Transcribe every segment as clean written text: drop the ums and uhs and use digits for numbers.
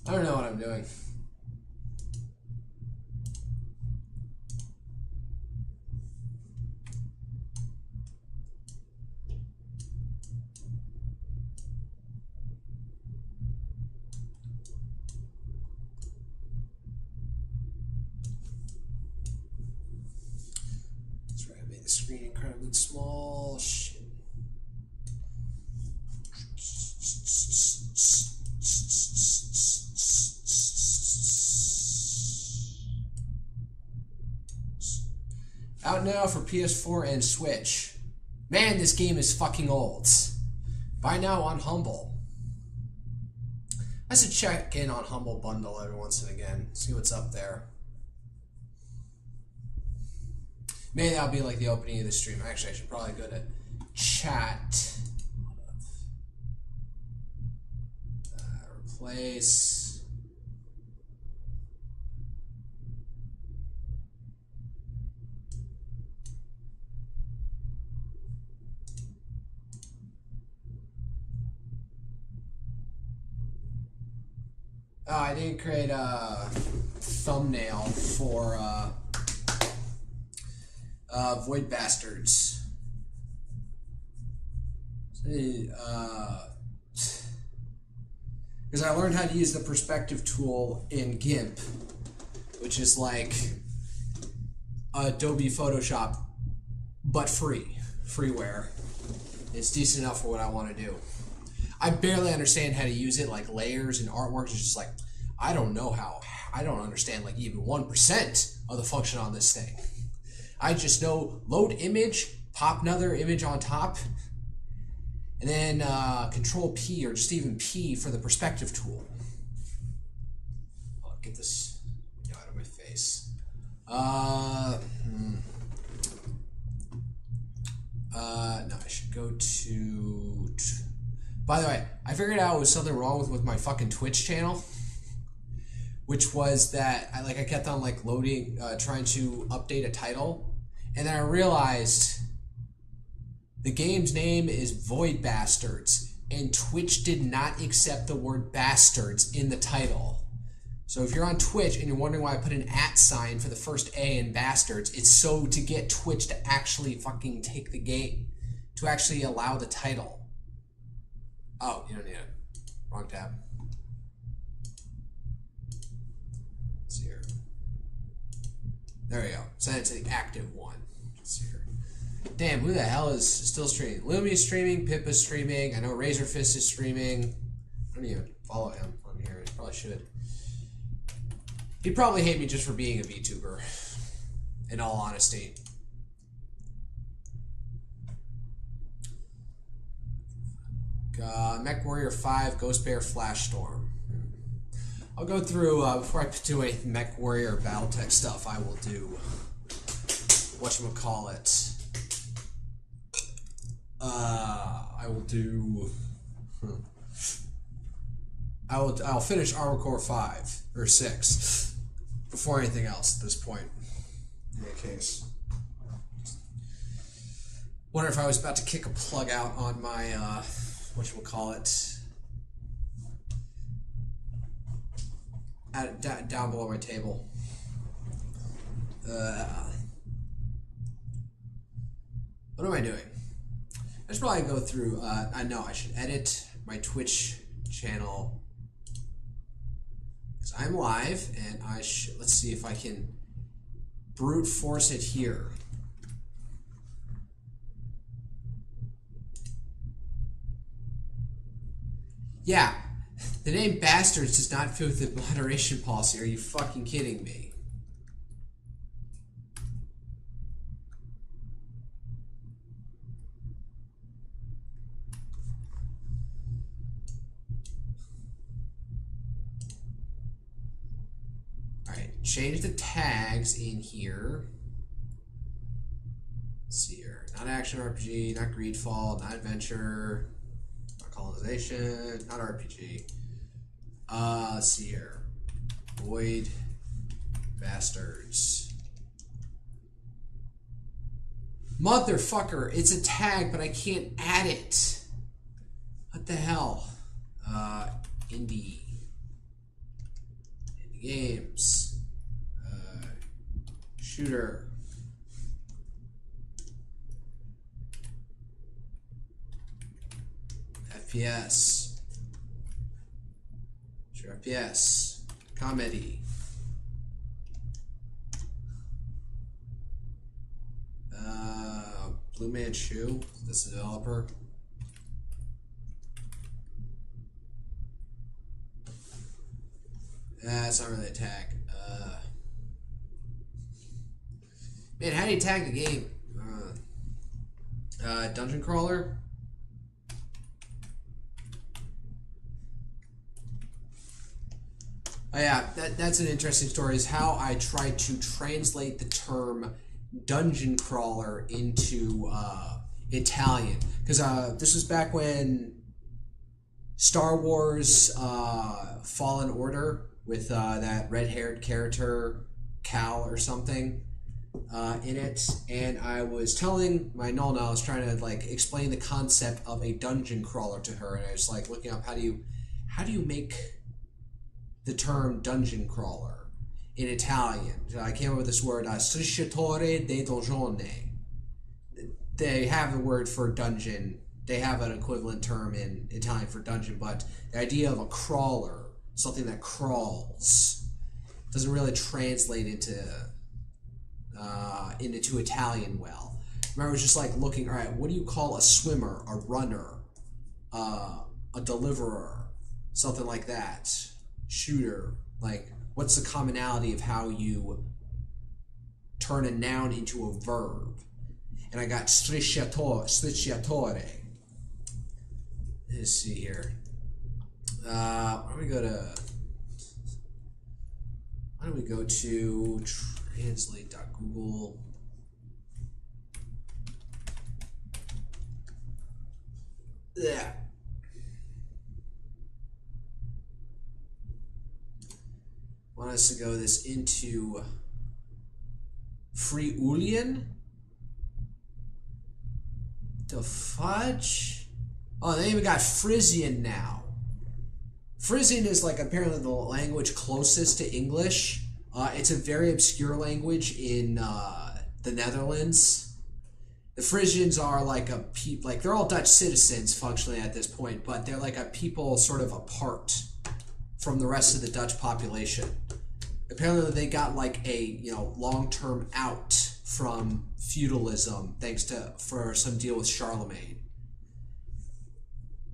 I don't know what I'm doing. That's right, I made the screen incredibly small. Shit. Out now for PS4 and Switch. Man, this game is fucking old. Buy now on Humble. I should check in on Humble Bundle every once and again. See what's up there. Maybe that'll be like the opening of the stream. Actually, I should probably go to chat. Replace. Oh, I didn't create a thumbnail for Void Bastards. Because I learned how to use the perspective tool in GIMP, which is like Adobe Photoshop, but freeware. It's decent enough for what I want to do. I barely understand how to use it, like layers and artwork. It's just like, I don't know how. I don't understand like even 1% of the function on this thing. I just know load image, pop another image on top, and then Control P or just even P for the perspective tool. I'll get this out of my face. No, I should go to. By the way, I figured out there was something wrong with my fucking Twitch channel, which was that I kept on like loading, trying to update a title, and then I realized the game's name is Void Bastards, and Twitch did not accept the word bastards in the title. So if you're on Twitch and you're wondering why I put an @ sign for the first A in bastards, it's so to get Twitch to actually fucking take the game, to actually allow the title. Oh, you don't need it. Wrong tab. Let's see here. There we go. Send it to the active one. Let's see here. Damn, who the hell is still streaming? Lumi's streaming, Pippa's streaming, I know Razorfist is streaming. I don't even follow him on here. I probably should. He'd probably hate me just for being a VTuber, in all honesty. Mech Warrior 5, Ghost Bear, Flash Storm. I'll go through, before I do any Mech Warrior Battletech stuff, I will do, whatchamacallit, I will do, I'll finish Armor Core 5, or 6, before anything else at this point, in any case. Wonder if I was about to kick a plug out on my, whatchamacallit, down below my table. What am I doing? I should probably go through, I know I should edit my Twitch channel, because I'm live, and I should, let's see if I can brute force it here. Yeah, the name Bastards does not fit with the moderation policy. Are you fucking kidding me? Alright, change the tags in here. Let's see here. Not action RPG, not Greedfall, not adventure. Colonization, not RPG. Let's see here. Void Bastards. Motherfucker, it's a tag, but I can't add it. What the hell? Indie. games. Shooter. FPS. Sure, FPS. Comedy. Blue Man Shoe. This developer. It's not really a tag. Man, how do you tag the game? Dungeon crawler. Oh yeah, that's an interesting story. Is how I tried to translate the term dungeon crawler into Italian, because this was back when Star Wars Fallen Order with that red-haired character Cal or something in it, and I was telling my Nolna, I was trying to like explain the concept of a dungeon crawler to her, and I was like looking up how do you make the term dungeon crawler in Italian. So I came up with this word, strisciatore di dongione. They have the word for dungeon. They have an equivalent term in Italian for dungeon, but the idea of a crawler, something that crawls, doesn't really translate into Italian well. Remember, I was just like looking, all right, what do you call a swimmer, a runner, a deliverer, something like that, shooter? Like, what's the commonality of how you turn a noun into a verb? And I got strisciatore. Let's see here. Why don't we go to translate.google. Yeah. Want us to go this into Friulian? The fudge? Oh, they even got Frisian now. Frisian is like apparently the language closest to English. It's a very obscure language in the Netherlands. The Frisians are like a people, like they're all Dutch citizens functionally at this point, but they're like a people sort of apart from the rest of the Dutch population. Apparently they got like a long-term out from feudalism for some deal with Charlemagne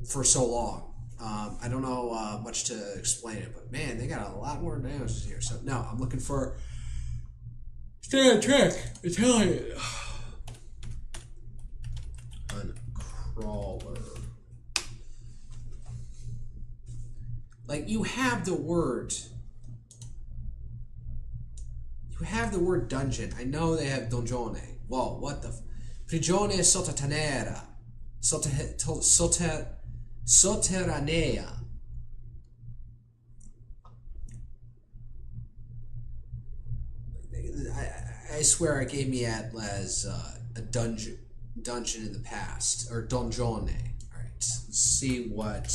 for so long. I don't know much to explain it, but man, they got a lot more languages here. So no, I'm looking for stay on track. Italian. Uncrawler. Like you have the word. You have the word dungeon. I know they have dongione. Whoa, what the? Prigione sotterranea. Sotterranea. I swear it gave me as a dungeon in the past, or dongione. All right, let's see what.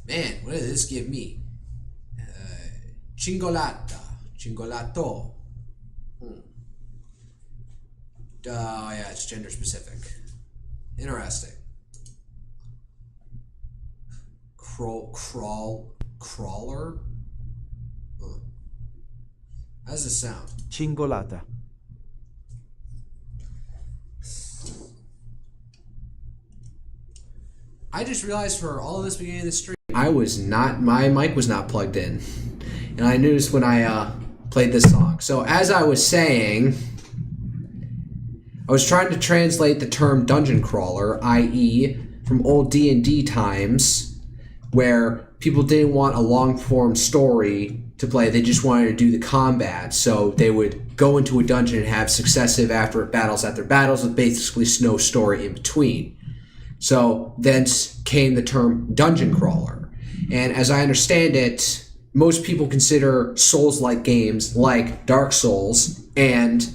Man, what did this give me? Cingolato. Oh yeah, it's gender specific. Interesting. Crawler? Huh. How does this sound? Cingolata. I just realized for all of this beginning of the stream, my mic was not plugged in. And I noticed when I played this song. So as I was saying, I was trying to translate the term dungeon crawler, i.e. from old D&D times, where people didn't want a long-form story to play. They just wanted to do the combat. So they would go into a dungeon and have successive battles after battles with basically no story in between. So thence came the term dungeon crawler. And as I understand it, most people consider Souls-like games like Dark Souls and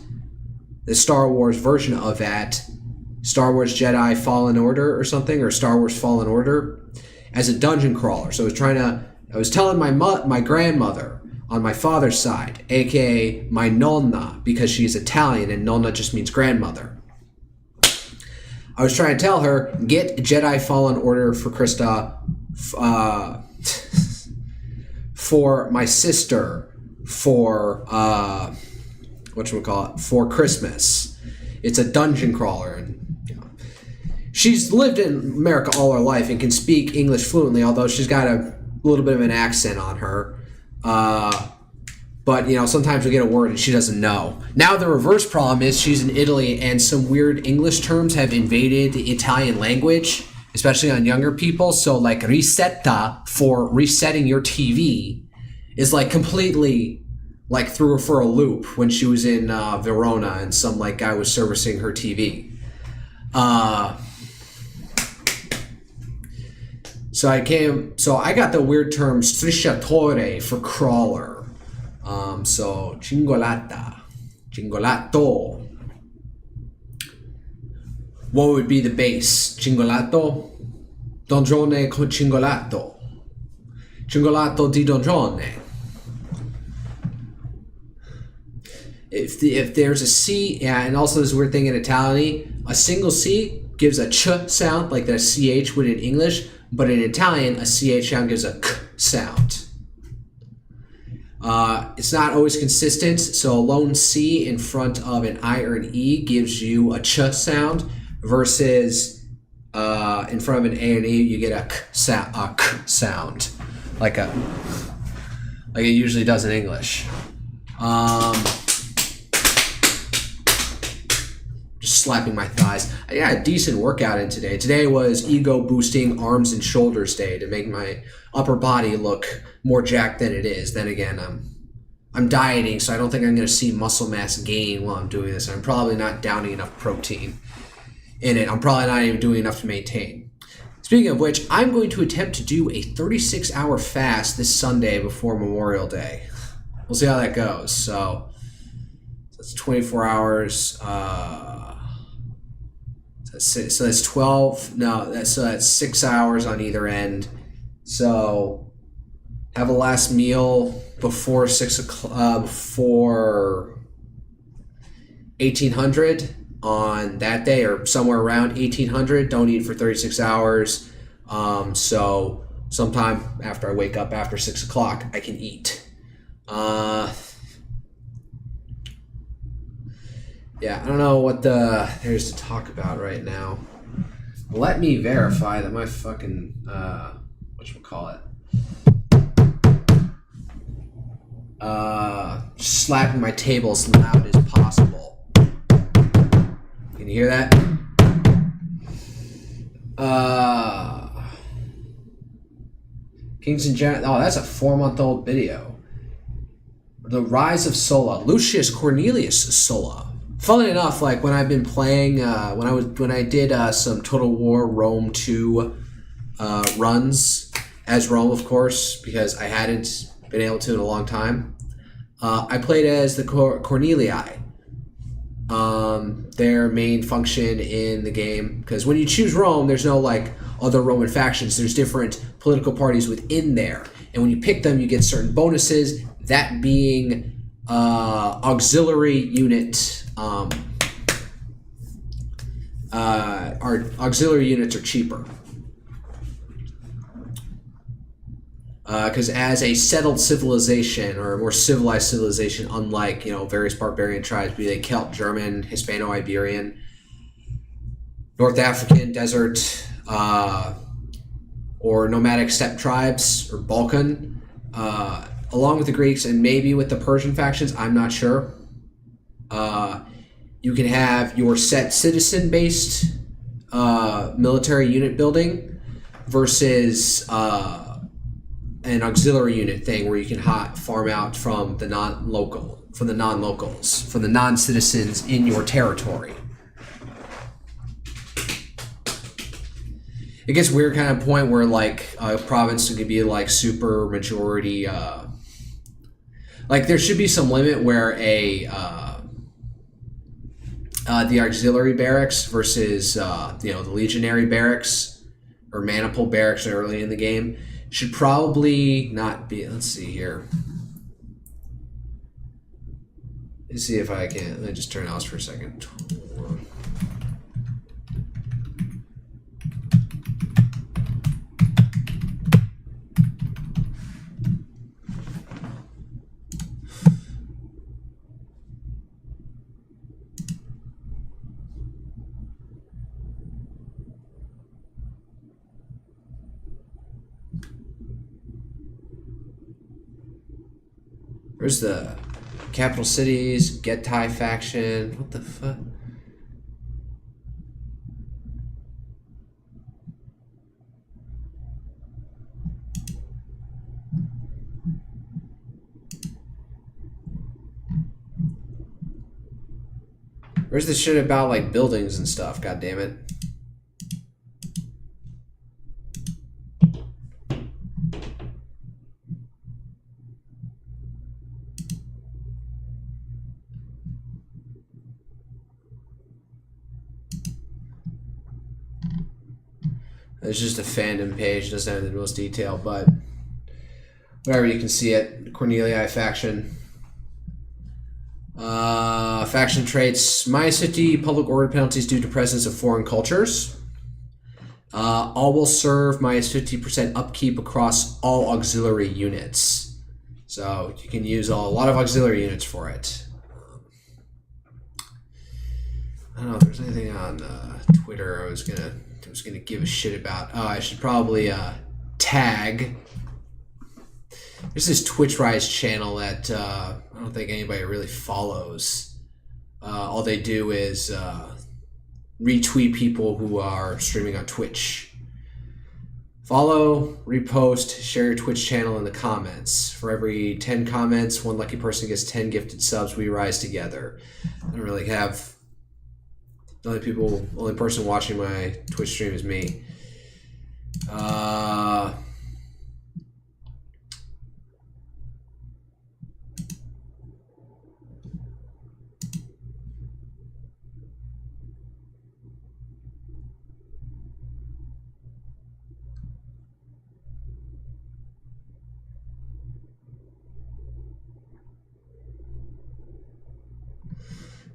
the Star Wars version of that Star Wars Jedi Fallen Order or something, or Star Wars Fallen Order, as a dungeon crawler. So I was telling my grandmother on my father's side, aka my nonna, because she's Italian and nonna just means grandmother. I was trying to tell her, get Jedi Fallen Order for Krista, for my sister, for for Christmas. It's a dungeon crawler, and she's lived in America all her life and can speak English fluently, although she's got a little bit of an accent on her. But, sometimes we get a word and she doesn't know. Now the reverse problem is she's in Italy and some weird English terms have invaded the Italian language, especially on younger people. So, like, risetta for resetting your TV is, like, completely, like, threw her for a loop when she was in Verona and some, like, guy was servicing her TV. So I got the weird term strisciatore for crawler. So cingolato. What would be the base? Cingolato? Dongione con cingolato. Cingolato di dongione. If there's a C, yeah, and also this weird thing in Italian, a single C gives a ch sound like the CH would in English, but in Italian, a CH sound gives a k sound. It's not always consistent, so a lone C in front of an I or an E gives you a ch sound, versus in front of an A and E, you get a k sound, like it usually does in English. Just slapping my thighs. I got a decent workout in today. Today was ego boosting arms and shoulders day to make my upper body look more jacked than it is. Then again, I'm dieting, so I don't think I'm going to see muscle mass gain while I'm doing this. I'm probably not downing enough protein in it. I'm probably not even doing enough to maintain. Speaking of which, I'm going to attempt to do a 36-hour fast this Sunday before Memorial Day. We'll see how that goes. So that's 24 hours. So that's 12. No, that's 6 hours on either end. So have a last meal before 6 o'clock, before 1800 on that day, or somewhere around 1800. Don't eat for 36 hours. So sometime after I wake up after 6 o'clock, I can eat. Yeah, I don't know what there's to talk about right now. Let me verify that my fucking, whatchamacallit, slapping my table as loud as possible. Can you hear that? Kings and Gen. Oh, that's a 4-month-old video. The Rise of Sulla. Lucius Cornelius Sulla. Funnily enough, like when I've been playing, when I did some Total War Rome 2 runs as Rome, of course, because I hadn't been able to in a long time. I played as the Cornelii. Their main function in the game, because when you choose Rome, there's no like other Roman factions. There's different political parties within there, and when you pick them, you get certain bonuses. That being auxiliary unit. Our auxiliary units are cheaper because as a settled civilization or a more civilized civilization, unlike various barbarian tribes, be they Celt, German, Hispano-Iberian, North African, desert, or nomadic steppe tribes, or Balkan, along with the Greeks and maybe with the Persian factions, I'm not sure. You can have your set citizen-based military unit building versus an auxiliary unit thing where you can farm out from the non-locals, from the non-citizens in your territory. It gets weird kind of point where like a province could be like super majority. Like there should be some limit where the auxiliary barracks versus the legionary barracks or maniple barracks early in the game should probably not be. Let's see here. Let's see if I can. Let me just turn ours for a second. Where's the capital cities? Getai faction. What the fuck? Where's the shit about like buildings and stuff? God damn it. It's just a fandom page, doesn't have the most detail, but whatever, you can see it. Cornelii faction. Faction traits. -50 public order penalties due to presence of foreign cultures. All will serve -50% upkeep across all auxiliary units. So you can use a lot of auxiliary units for it. I don't know if there's anything on Twitter I was gonna give a shit about. I should probably tag. There's this Twitch Rise channel that I don't think anybody really follows. All they do is retweet people who are streaming on Twitch. Follow, repost, share your Twitch channel in the comments. For every 10 comments, one lucky person gets 10 gifted subs. We rise together. I don't really have. The only person watching my Twitch stream is me.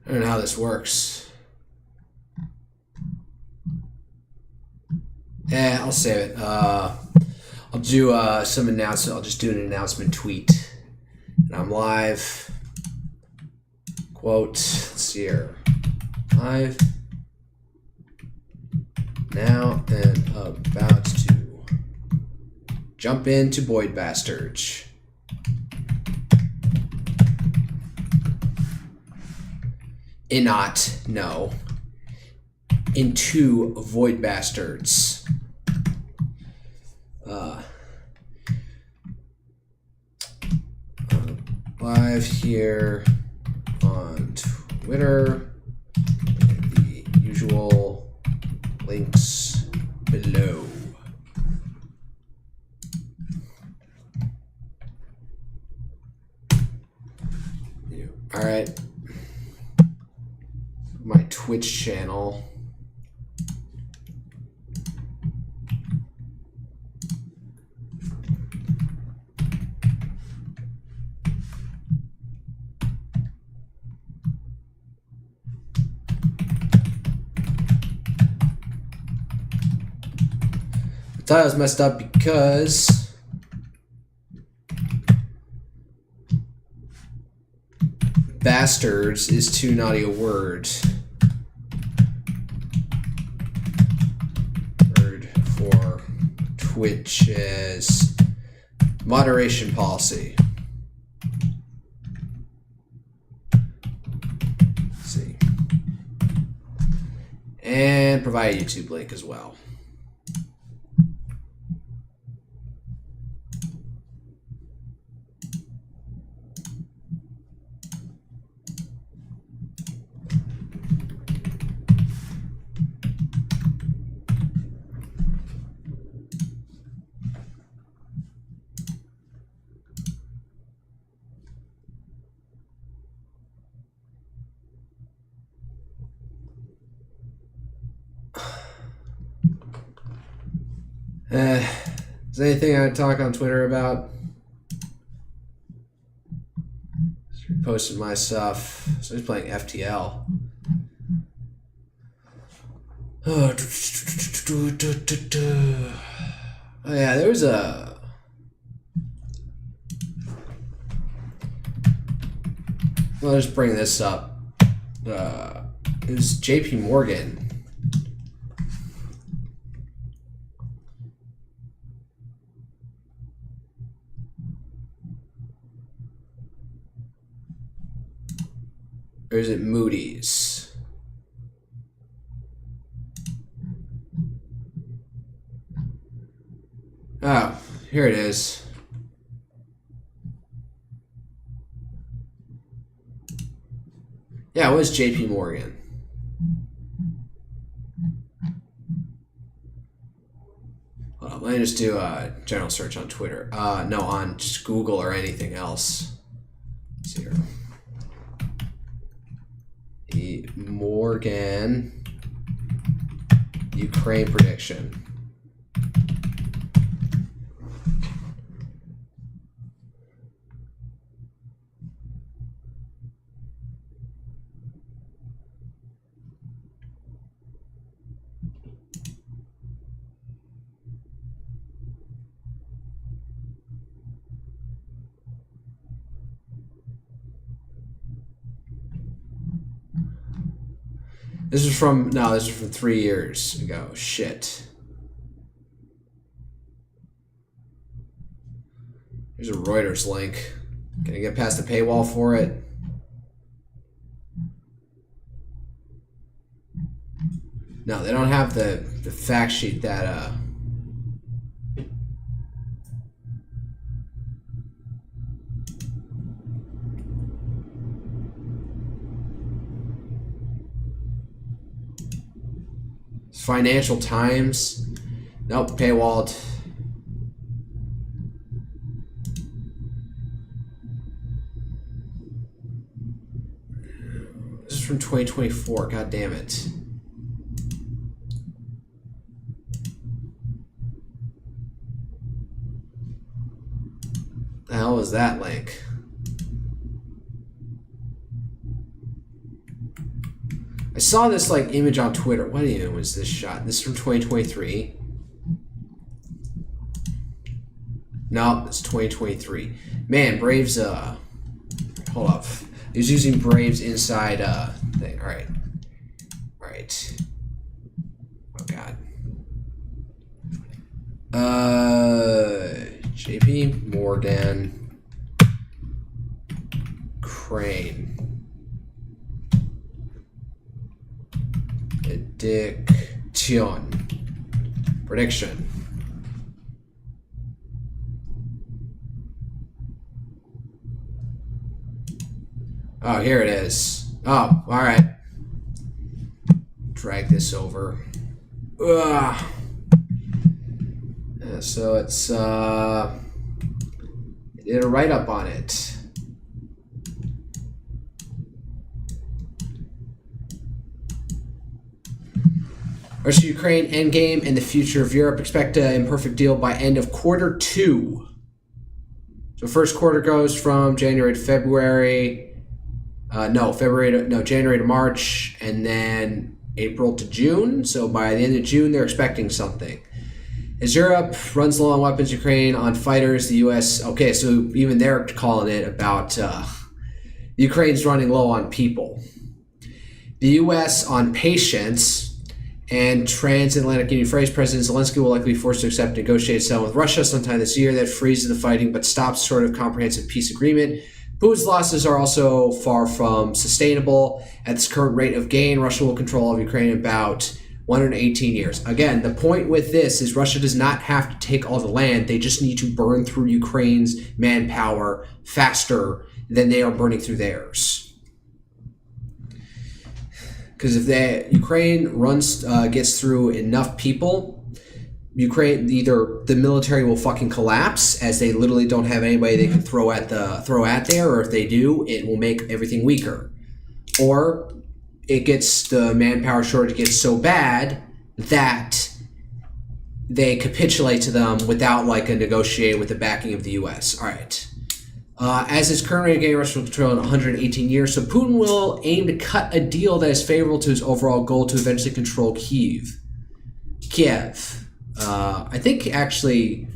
I don't know how this works. Yeah, I'll save it. I'll do some announcement. I'll just do an announcement tweet. And I'm live. Quote, let's see here. Live now and about to jump into Void Bastards. No. Into Void Bastards. Live here on Twitter. The usual links below. All right. My Twitch channel. I thought I was messed up because bastards is too naughty a word. Word for Twitch as moderation policy. Let's see. And provide a YouTube link as well. Is there anything I'd talk on Twitter about? Posted my stuff. So he's playing FTL. Oh yeah, there was a. Well, I'll just bring this up. It was JP Morgan. Or is it Moody's? Oh, here it is. Yeah, it was JP Morgan. Hold on, let me just do a general search on Twitter. No, on just Google or anything else. Let's see here. Morgan Ukraine prediction. This is from 3 years ago. Shit. Here's a Reuters link. Can I get past the paywall for it? No, they don't have the fact sheet that Financial Times. Nope, paywalled. This is from 2024. God damn it. The hell is that link? I saw this like image on Twitter. What even was this shot? This is from 2023. No, it's 2023. Man, Braves. Hold up. He was using Braves inside thing. All right. All right. Oh God. JP Morgan. Crane. Prediction. Prediction. Oh, here it is. Oh, all right. Drag this over. Ugh. Yeah, so it's I did a write-up on it. Russia-Ukraine endgame and the future of Europe. Expect an imperfect deal by end of quarter 2. So first quarter goes from January to February. January to March, and then April to June. So by the end of June, they're expecting something. As Europe runs low on weapons, Ukraine on fighters, the U.S. Okay, so even they're calling it about Ukraine's running low on people. The U.S. on patience. And transatlantic Union phrase, President Zelensky will likely be forced to accept negotiated settlement with Russia sometime this year that freezes the fighting but stops sort of comprehensive peace agreement. Putin's losses are also far from sustainable. At this current rate of gain, Russia will control all of Ukraine in about 118 years. Again, the point with this is Russia does not have to take all the land. They just need to burn through Ukraine's manpower faster than they are burning through theirs. Because if Ukraine gets through enough people, Ukraine, either the military will fucking collapse as they literally don't have anybody they can throw at there, or if they do, it will make everything weaker. Or the manpower shortage gets so bad that they capitulate to them without like a negotiating with the backing of the U.S. All right. As his current rate of gaining Russian control in 118 years, so Putin will aim to cut a deal that is favorable to his overall goal to eventually control Kiev. I think actually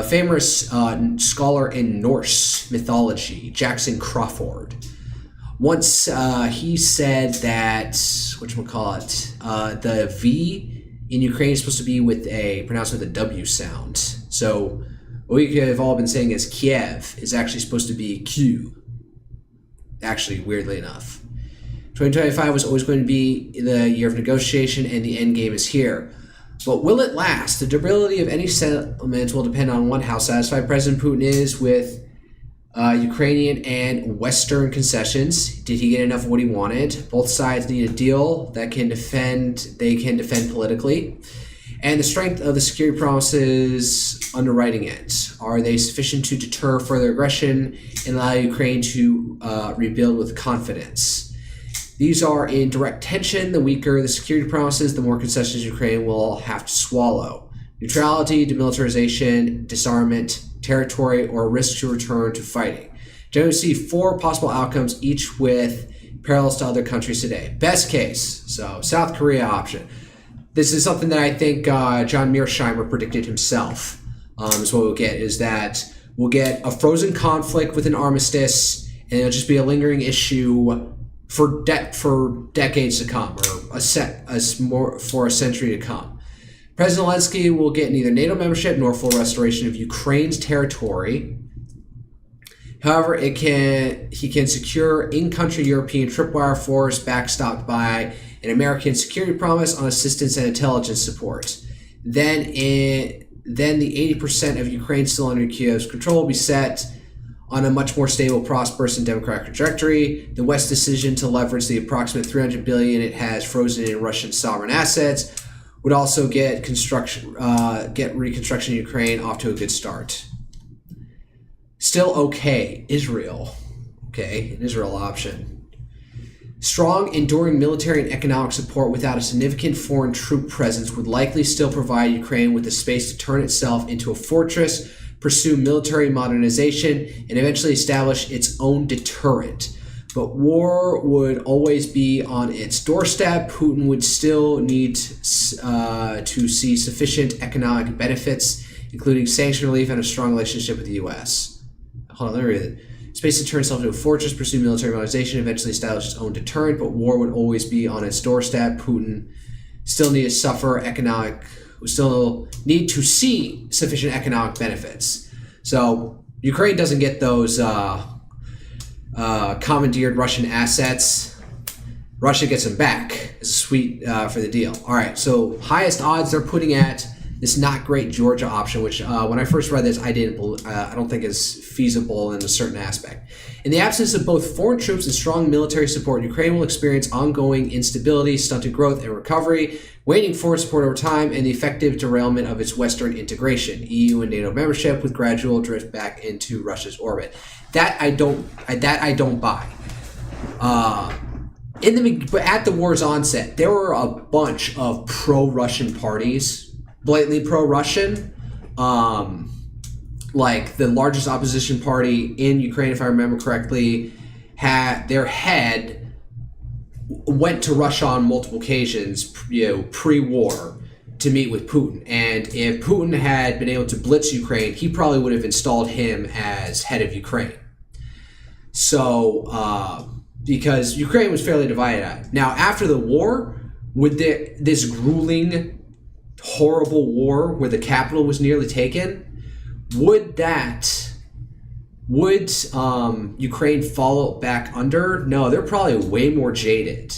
famous scholar in Norse mythology, Jackson Crawford, once he said that, whatchamacallit, the V in Ukraine is supposed to be with a pronounced with a W sound. So what we could have all been saying is Kiev is actually supposed to be Q. Actually, weirdly enough. 2025 was always going to be the year of negotiation, and the end game is here. But will it last? The durability of any settlement will depend on one, how satisfied President Putin is with Ukrainian and Western concessions. Did he get enough of what he wanted? Both sides need a deal that can they can defend politically. And the strength of the security promises underwriting it. Are they sufficient to deter further aggression and allow Ukraine to rebuild with confidence? These are in direct tension. The weaker the security promises, the more concessions Ukraine will have to swallow. Neutrality, demilitarization, disarmament, territory, or risk to return to fighting. Generally see 4 possible outcomes, each with parallels to other countries today. Best case, so South Korea option. This is something that I think John Mearsheimer predicted himself. Is what we'll get, is that we'll get a frozen conflict with an armistice, and it'll just be a lingering issue for decades to come, or for a century to come. President Zelensky will get neither NATO membership nor full restoration of Ukraine's territory. However, he can secure in-country European tripwire force backstopped by an American security promise on assistance and intelligence support. Then the 80% of Ukraine still under Kiev's control will be set on a much more stable, prosperous, and democratic trajectory. The West's decision to leverage the approximate $300 billion it has frozen in Russian sovereign assets would also get reconstruction in Ukraine off to a good start. Still okay, Israel. Okay, an Israel option. Strong, enduring military and economic support without a significant foreign troop presence would likely still provide Ukraine with the space to turn itself into a fortress, pursue military modernization, and eventually establish its own deterrent. But war would always be on its doorstep. Putin would still need to see sufficient economic benefits, including sanction relief and a strong relationship with the U.S. Hold on, let me read it. Space to turn itself into a fortress, pursue military modernization, eventually establish its own deterrent, but war would always be on its doorstep. Putin still need to still need to see sufficient economic benefits. So Ukraine doesn't get those commandeered Russian assets. Russia gets them back. It's sweet for the deal. All right, so highest odds they're putting at this not great Georgia option, which when I first read this, I don't think is feasible in a certain aspect. In the absence of both foreign troops and strong military support, Ukraine will experience ongoing instability, stunted growth and recovery, waning foreign support over time, and the effective derailment of its Western integration, EU and NATO membership, with gradual drift back into Russia's orbit. That I don't buy. But at the war's onset, there were a bunch of pro-Russian parties, blatantly pro-Russian. Like the largest opposition party in Ukraine, if I remember correctly, had their head went to Russia on multiple occasions, pre-war, to meet with Putin. And if Putin had been able to blitz Ukraine, he probably would have installed him as head of Ukraine. So, because Ukraine was fairly divided. Now, after the war, would this grueling, horrible war where the capital was nearly taken, would Ukraine fall back under? No, they're probably way more jaded.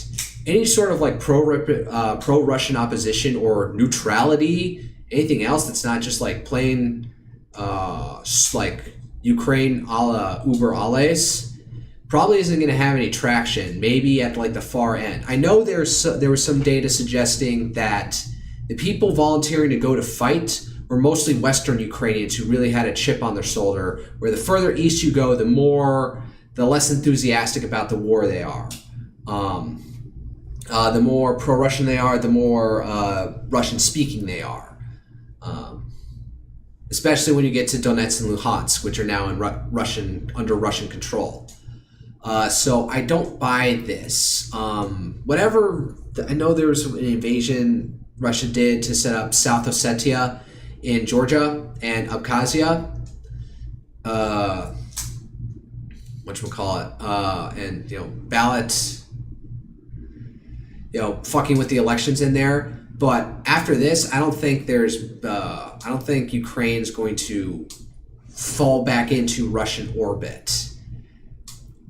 Any sort of like pro-Russian opposition or neutrality, anything else that's not just like plain like Ukraine a la Uber alles, probably isn't going to have any traction. Maybe at like the far end. I know there was some data suggesting that the people volunteering to go to fight were mostly Western Ukrainians who really had a chip on their shoulder, where the further east you go, the less enthusiastic about the war they are. The more pro-Russian they are, the more Russian-speaking they are. especially when you get to Donetsk and Luhansk, which are now in under Russian control. So I don't buy this. Whatever, I know there was an invasion Russia did to set up South Ossetia in Georgia and Abkhazia. And ballot, fucking with the elections in there. But after this, I don't think Ukraine's going to fall back into Russian orbit.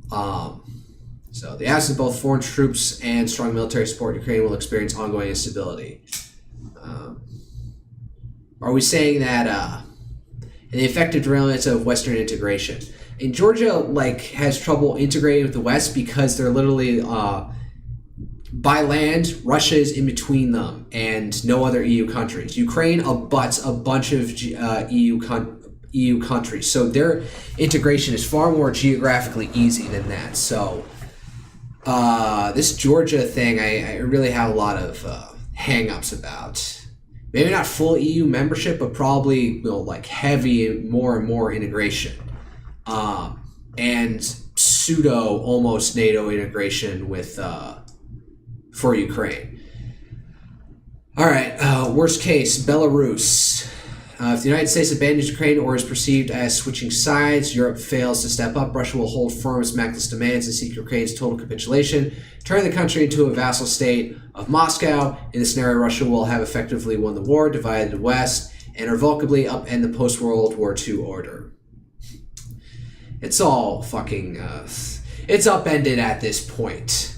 So the absence of both foreign troops and strong military support, Ukraine will experience ongoing instability. Are we saying that the effective derailment of Western integration? And Georgia has trouble integrating with the West because they're literally by land, Russia is in between them and no other EU countries. Ukraine abuts a bunch of EU countries, so their integration is far more geographically easy than that. So this Georgia thing, I really have a lot of hang-ups about. Maybe not full EU membership, but probably heavy more and more integration. And pseudo almost NATO integration with for Ukraine. All right, worst case, Belarus. If the United States abandons Ukraine or is perceived as switching sides, Europe fails to step up, Russia will hold firm its Maximus demands and seek Ukraine's total capitulation, turning the country into a vassal state of Moscow. In this scenario, Russia will have effectively won the war, divided the West, and irrevocably upend the post-World War II order. It's all fucking... it's upended at this point.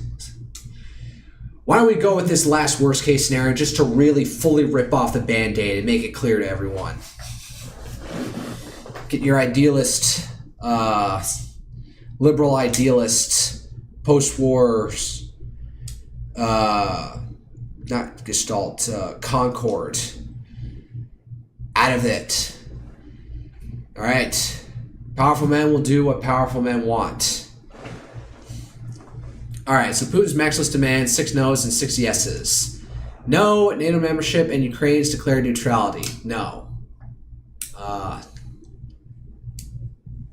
Why don't we go with this last worst case scenario just to really fully rip off the Band-Aid and make it clear to everyone. Get your idealist, liberal idealist, post-war, not Gestalt, Concord, out of it. All right. Powerful men will do what powerful men want. All right, so Putin's Maximus demands 6 no's and 6 yeses. No NATO membership and Ukraine's declared neutrality. No.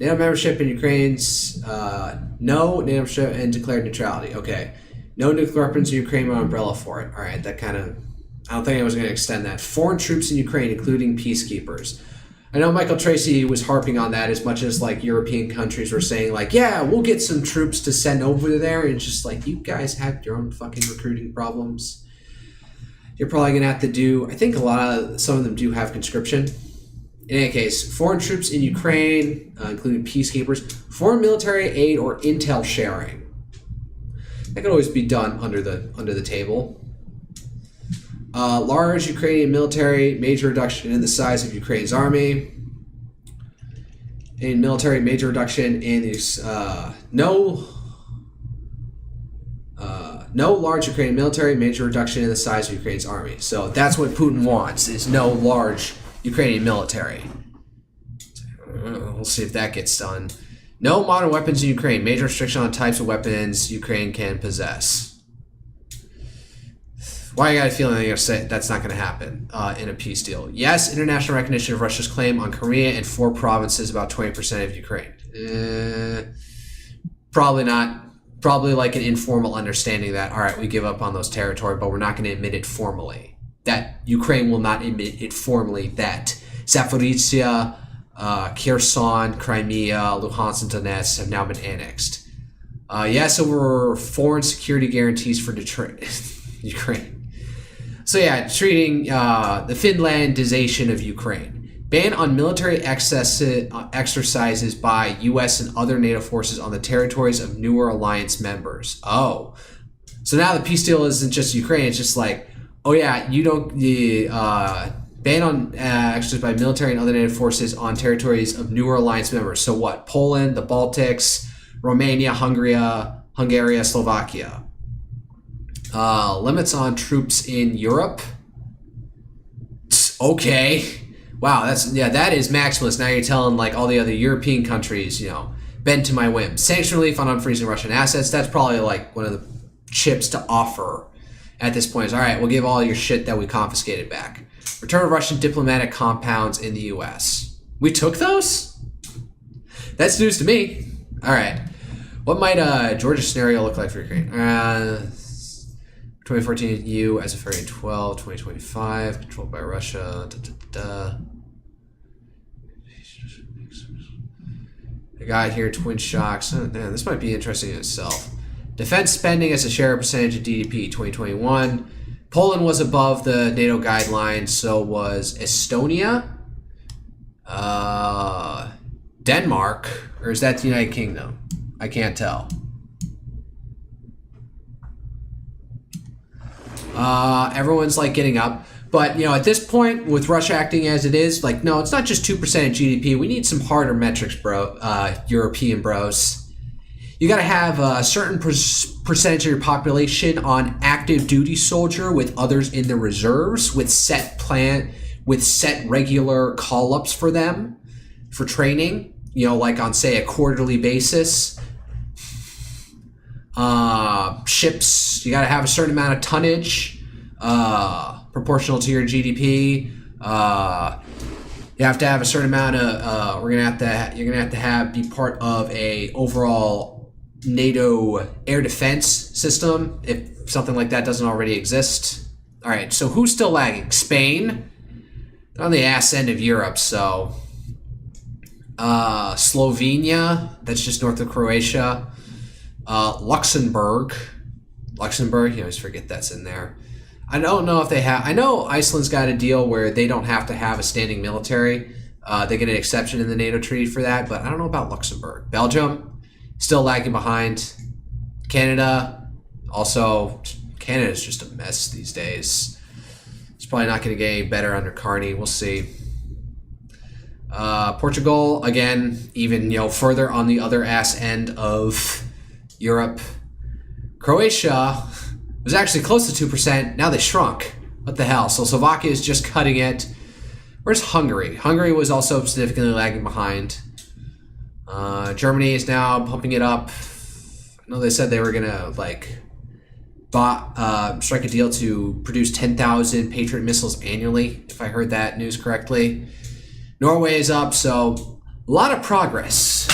NATO membership and Ukraine's no NATO membership and declared neutrality. Okay. No nuclear weapons in Ukraine, no umbrella for it. All right, that kind of... I don't think anyone's going to extend that. Foreign troops in Ukraine, including peacekeepers. I know Michael Tracy was harping on that as much as European countries were saying yeah, we'll get some troops to send over there, and it's just you guys have your own fucking recruiting problems. You're probably gonna have to do, I think some of them do have conscription. In any case, foreign troops in Ukraine, including peacekeepers, foreign military aid or intel sharing. That could always be done under the table. Large Ukrainian military, major reduction in the size of Ukraine's army. In military, major reduction in these, no large Ukrainian military, major reduction in the size of Ukraine's army. So that's what Putin wants, is no large Ukrainian military. We'll see if that gets done. No modern weapons in Ukraine, major restriction on types of weapons Ukraine can possess. Why I got a feeling they're going to say that's not going to happen in a peace deal. Yes, international recognition of Russia's claim on Crimea and 4 provinces, about 20% of Ukraine. Probably not. Probably an informal understanding that, all right, we give up on those territory, but we're not going to admit it formally. That Ukraine will not admit it formally that Zaporizhzhia, Kherson, Crimea, Luhansk, and Donetsk have now been annexed. Yes, over foreign security guarantees for Ukraine. So yeah, treating the Finlandization of Ukraine. Ban on military exercises by U.S. and other NATO forces on the territories of newer alliance members. Oh. So now the peace deal isn't just Ukraine, it's just oh yeah, you don't... ban on exercises by military and other NATO forces on territories of newer alliance members. So what? Poland, the Baltics, Romania, Hungary, Slovakia. Limits on troops in Europe. Okay. Wow, that is maximalist. Now you're telling all the other European countries, bend to my whim. Sanction relief on unfreezing Russian assets. That's probably one of the chips to offer at this point. Is all right, we'll give all your shit that we confiscated back. Return of Russian diplomatic compounds in the U.S. We took those? That's news to me. All right. What might Georgia scenario look like for Ukraine? 2014 EU as a February 12, 2025, controlled by Russia. I got here twin shocks. Oh, man, this might be interesting in itself. Defense spending as a share of percentage of GDP 2021. Poland was above the NATO guidelines, so was Estonia. Denmark, or is that the United Kingdom? I can't tell. Everyone's like getting up. But, you know, at this point, with Russia acting as it is, like, no, it's not just 2% of GDP. We need some harder metrics, bro, European bros. You got to have a certain percentage of your population on active duty soldier with others in the reserves with set regular call-ups for them for training, you know, like on, say, a quarterly basis. Ships, you got to have a certain amount of tonnage, proportional to your GDP. You have to have a certain amount of. You're gonna have to be part of a overall NATO air defense system if something like that doesn't already exist. All right, so who's still lagging? Spain, they're on the ass end of Europe. So Slovenia, that's just north of Croatia. Luxembourg, you always forget that's in there. I don't know if they have. I know Iceland's got a deal where they don't have to have a standing military. They get an exception in the NATO treaty for that, but I don't know about Luxembourg. Belgium, still lagging behind. Canada, also, Canada's just a mess these days. It's probably not going to get any better under Carney. We'll see. Portugal, again, even further on the other ass end of Europe. Croatia was actually close to 2%. Now they shrunk. What the hell? So Slovakia is just cutting it. Where's Hungary? Hungary was also significantly lagging behind. Germany is now pumping it up. I know they said they were going to strike a deal to produce 10,000 Patriot missiles annually, if I heard that news correctly. Norway is up, so a lot of progress.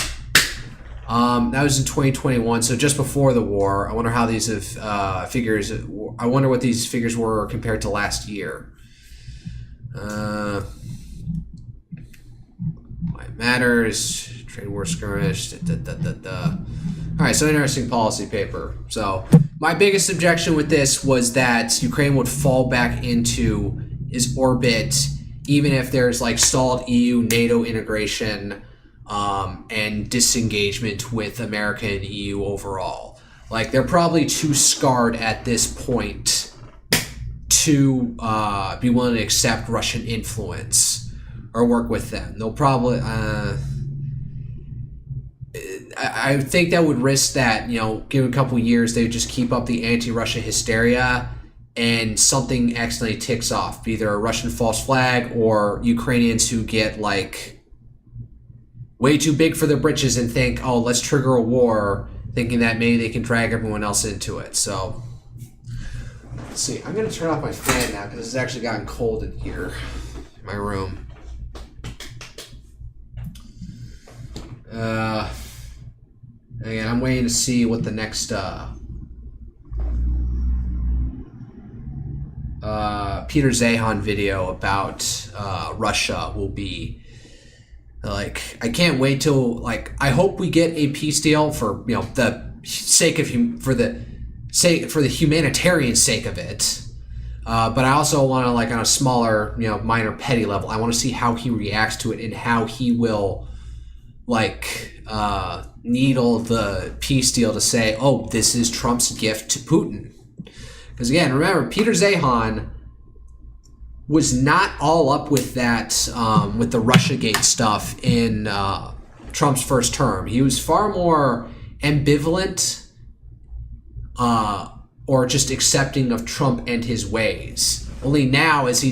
That was in 2021, so just before the war. I wonder how these figures. I wonder what these figures were compared to last year. Why it matters. Trade war skirmish. All right, so interesting policy paper. So my biggest objection with this was that Ukraine would fall back into his orbit, even if there's stalled EU NATO integration. And disengagement with America and EU overall. They're probably too scarred at this point to be willing to accept Russian influence or work with them. They'll probably... I think that would risk that, given a couple years, they would just keep up the anti-Russia hysteria and something accidentally ticks off. Either a Russian false flag or Ukrainians who get, way too big for their britches and think, oh, let's trigger a war, thinking that maybe they can drag everyone else into it. So, let's see. I'm going to turn off my fan now because it's actually gotten cold in here in my room. Again, I'm waiting to see what the next Peter Zahan video about Russia will be. I can't wait till I hope we get a peace deal for the sake of for the humanitarian sake of it. But I also want to on a smaller minor petty level. I want to see how he reacts to it and how he will needle the peace deal to say, oh, this is Trump's gift to Putin. Because again, remember, Peter Zahan was not all up with that, with the Russiagate stuff in Trump's first term. He was far more ambivalent or just accepting of Trump and his ways. Only now, as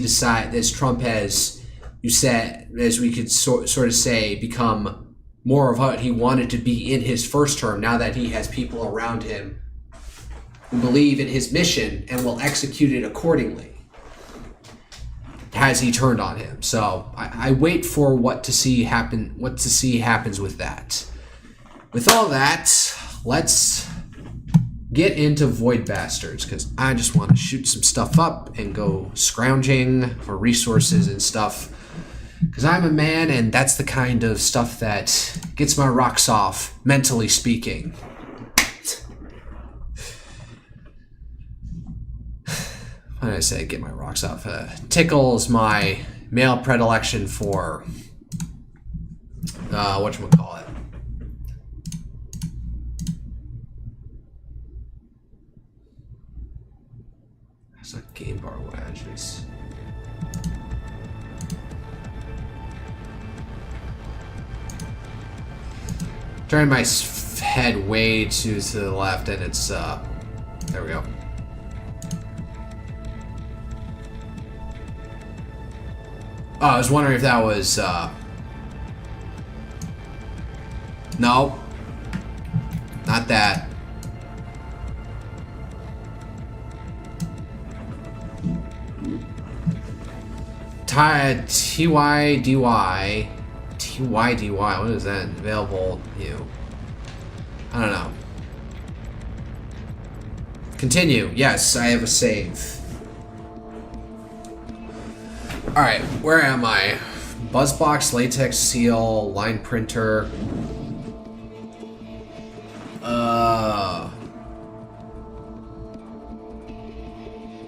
Trump has, as we could sort of say, become more of what he wanted to be in his first term, now that he has people around him who believe in his mission and will execute it accordingly. has he turned on him? So I wait for what to see happens with that. With all that, let's get into Void Bastards, because I just want to shoot some stuff up and go scrounging for resources and stuff. Because I'm a man, and that's the kind of stuff that gets my rocks off, mentally speaking. What did I say? Get my rocks off. Tickles my male predilection for whatchamacallit. It's not game bar wedges. Turn my head way to the left, and it's there we go. Oh, I was wondering if that was no, not that. TYDY. What is that? Available new. I don't know. Continue. Yes, I have a save. Alright, where am I? Buzzbox, latex seal, line printer.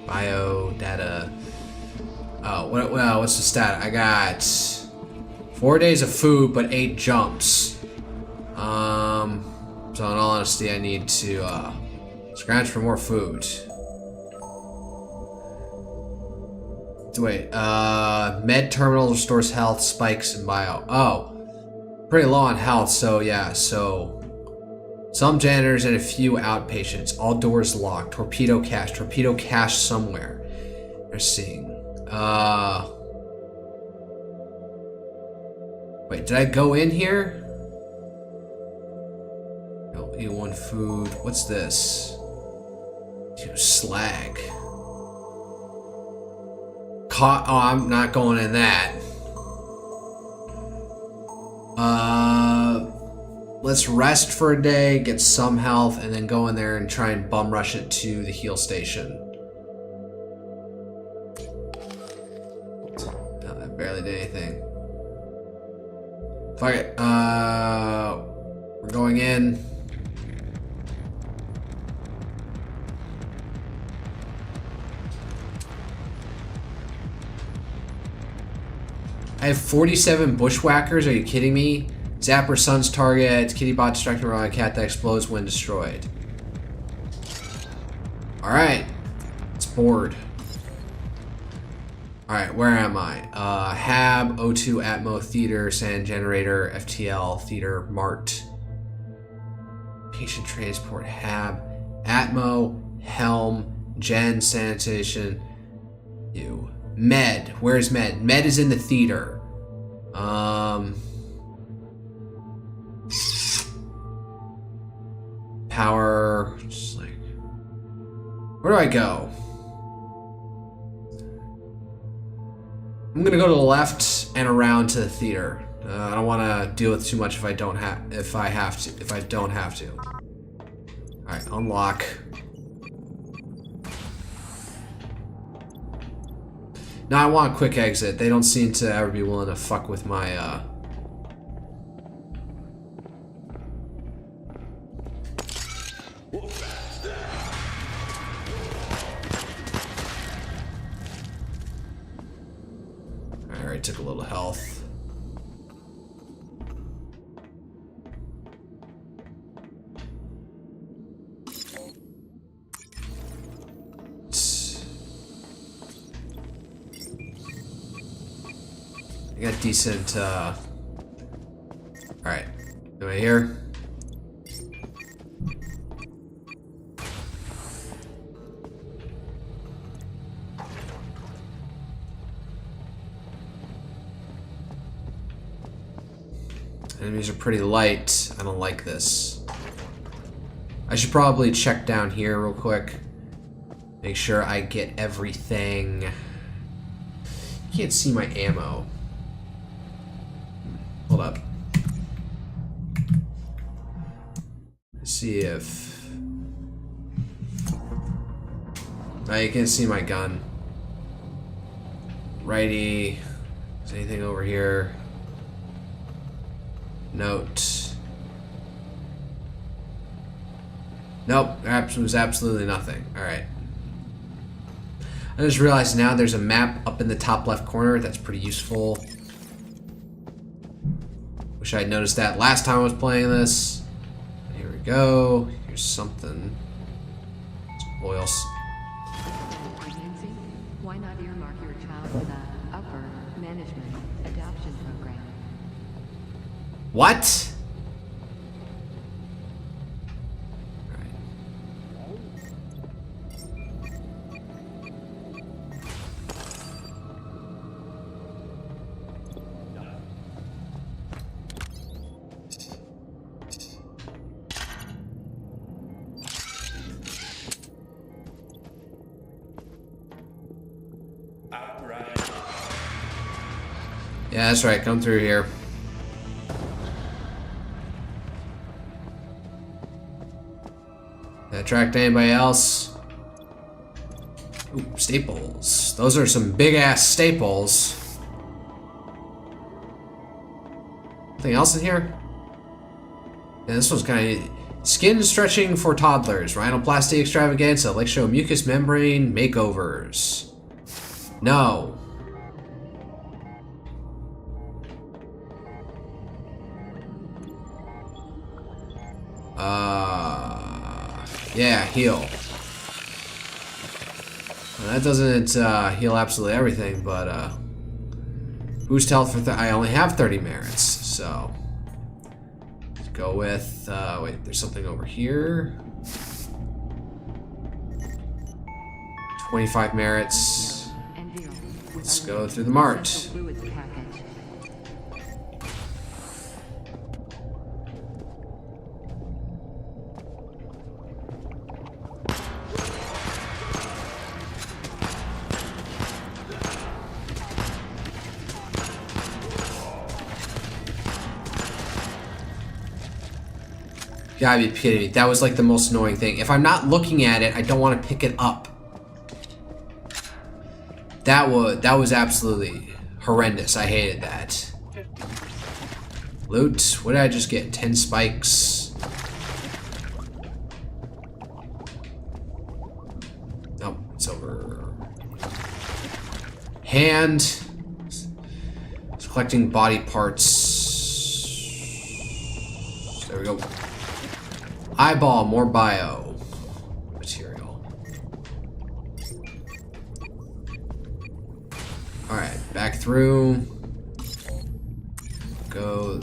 Bio data. Oh, what's the stat? I got 4 days of food, but 8 jumps. So in all honesty, I need to scratch for more food. Wait, med terminal restores health, spikes, and bio. Oh, pretty low on health, so yeah, so some janitors and a few outpatients. All doors locked. Torpedo cache somewhere. They're seeing. Wait, did I go in here? No, E1 food. What's this? Slag. Oh, I'm not going in that. Let's rest for a day, get some health, and then go in there and try and bum rush it to the heal station. No, that barely did anything. Fuck it. We're going in. I have 47 bushwhackers. Are you kidding me? Zapper Sun's target. Kittybot distracting around a cat that explodes when destroyed. Alright. It's bored. Alright, where am I? Hab, O2, Atmo, Theater, Sand Generator, FTL, Theater, Mart. Patient Transport, Hab, Atmo, Helm, Gen, Sanitation. You. Med. Where's Med? Med is in the theater. Power. Just like. Where do I go? I'm gonna go to the left and around to the theater. I don't want to deal with too much if I don't have to. All right, unlock. No, I want a quick exit. They don't seem to ever be willing to fuck with my, Alright, took a little health. I got decent, alright. Am I here? Enemies are pretty light. I don't like this. I should probably check down here real quick. Make sure I get everything. Can't see my ammo. Hold up. Let's see if... Oh, you can't see my gun. Righty. Is anything over here? Note. Nope, there was absolutely nothing. Alright. I just realized now there's a map up in the top left corner. That's pretty useful. Wish I had noticed that last time I was playing this. Here we go. Here's something. Some oils. Pregnancy? Why not earmark your child for the upper management adoption program? What? Yeah, that's right. Come through here. That attract anybody else? Ooh, staples. Those are some big ass staples. Anything else in here? Yeah, this one's kind of skin stretching for toddlers. Rhinoplasty extravaganza. Like show mucous membrane makeovers. No. Yeah, heal. Well, that doesn't heal absolutely everything, but boost health for I only have 30 merits, so let's go with wait, there's something over here. 25 merits. Let's go through the mart. You gotta be kidding me. That was like the most annoying thing. If I'm not looking at it, I don't want to pick it up. That was absolutely horrendous. I hated that. Loot. What did I just get? 10 spikes. Oh, it's over. Hand. It's collecting body parts. There we go. Eyeball, more bio material. Alright, back through. Go.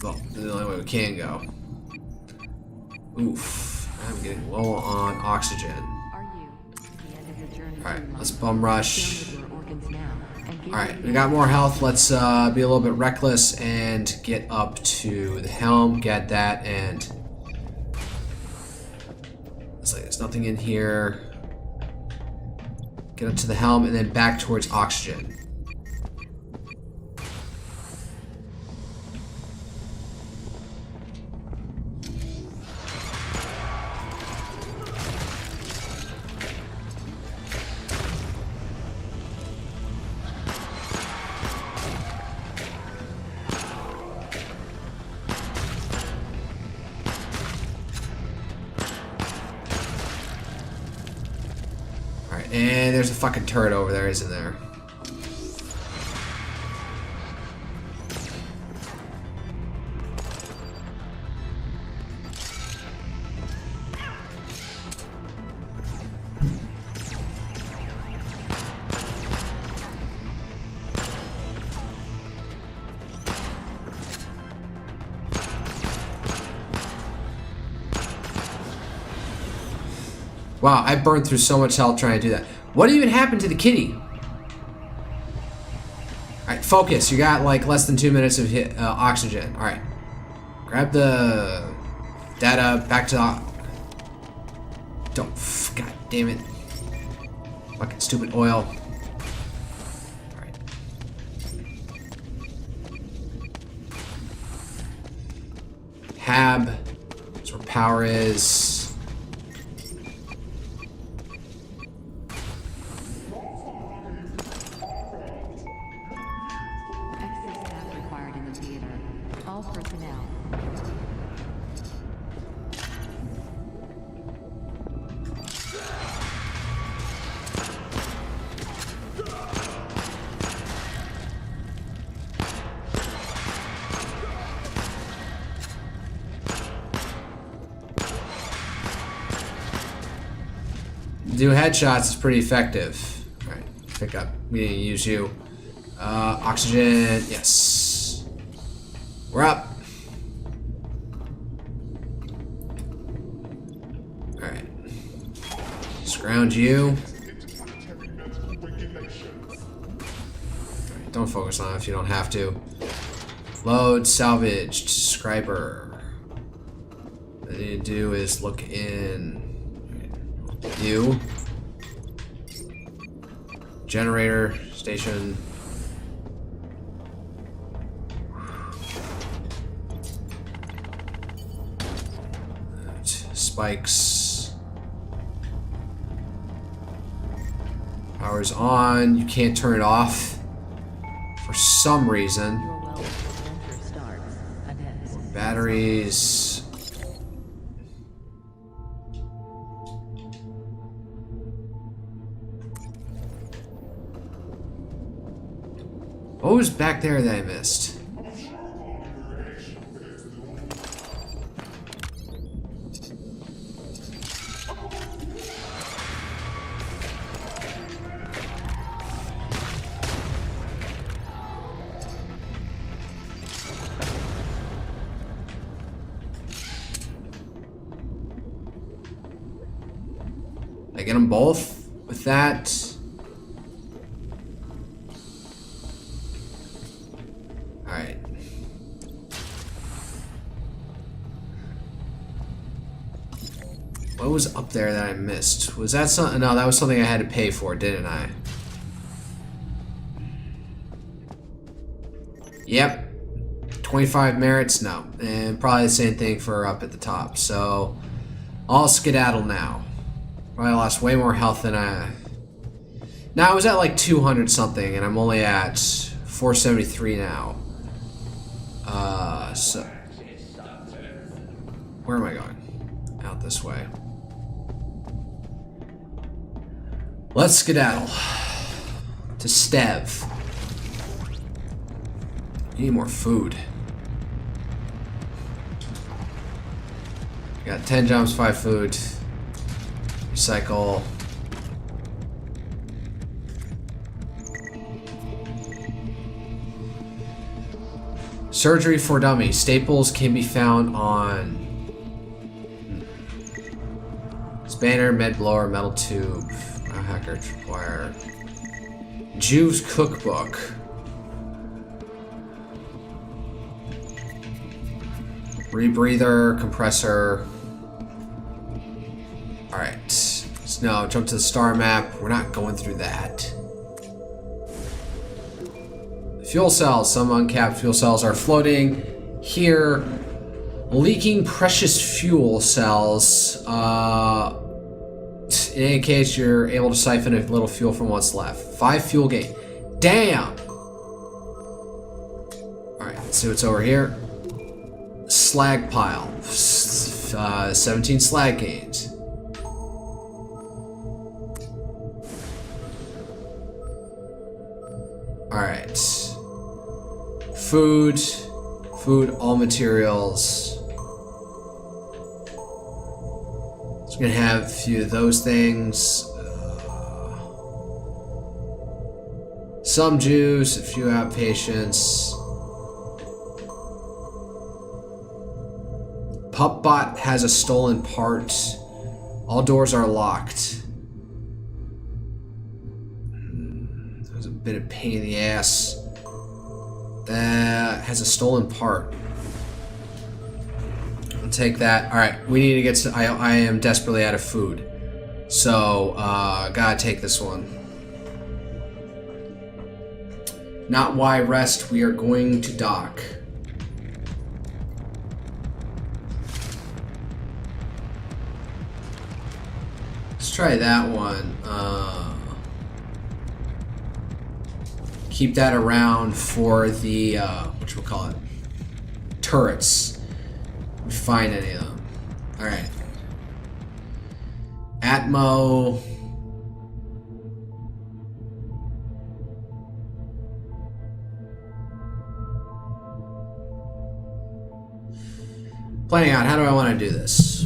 Well, this is the only way we can go. Oof. I'm getting low on oxygen. Alright, let's bum rush. Alright, we got more health. Let's be a little bit reckless and get up to the helm, get that, and like there's nothing in here. Get up to the helm and then back towards oxygen. And there's a fucking turret over there, isn't there? Wow, I burned through so much health trying to do that. What even happened to the kitty? Alright, focus. You got like less than 2 minutes of oxygen. Alright. Grab the data back to don't. God damn it. Fucking stupid oil. Alright. Tab. That's where power is. Extra staff required in the theater. All personnel. Do headshots is pretty effective. Alright, pick up. We need to use you. Oxygen, yes. We're up. Alright. Scrounge you. Alright, don't focus on it if you don't have to. Load, salvaged, scriber. What I need to do is look in. You. Generator station. Spikes. Power's on. You can't turn it off for some reason. Your well adventure starts. Ahead. Batteries. What was back there that I missed? I get them both with that. Alright. What was up there that I missed? Was that something? No, that was something I had to pay for, didn't I? Yep. 25 merits? No. And probably the same thing for up at the top. So, I'll skedaddle now. Probably lost way more health than I... Now, I was at like 200 something, and I'm only at 473 now. So... Where am I going? Out this way. Let's skedaddle. To Stev. Need more food. Got 10 jumps, 5 food. Recycle. Surgery for dummies. Staples can be found on spanner, med blower, metal tube, hacker wire. Jew's cookbook. Rebreather, compressor. Alright. So now jump to the star map. We're not going through that. Fuel cells. Some uncapped fuel cells are floating here. Leaking precious fuel cells. In any case, you're able to siphon a little fuel from what's left. 5 fuel gain. Damn! Alright, let's see what's over here. Slag pile. 17 slag gains. Alright. Food. Food, all materials. So we're gonna have a few of those things. Some juice, a few outpatients. Pupbot has a stolen part. All doors are locked. That was a bit of pain in the ass. That has a stolen part. I'll take that. Alright, we need to get to... I am desperately out of food. So, gotta take this one. Not why rest, we are going to dock. try that one. Keep that around for the whatchamacallit, turrets. We find any of them. Alright. Atmo. Planning out, how do I want to do this?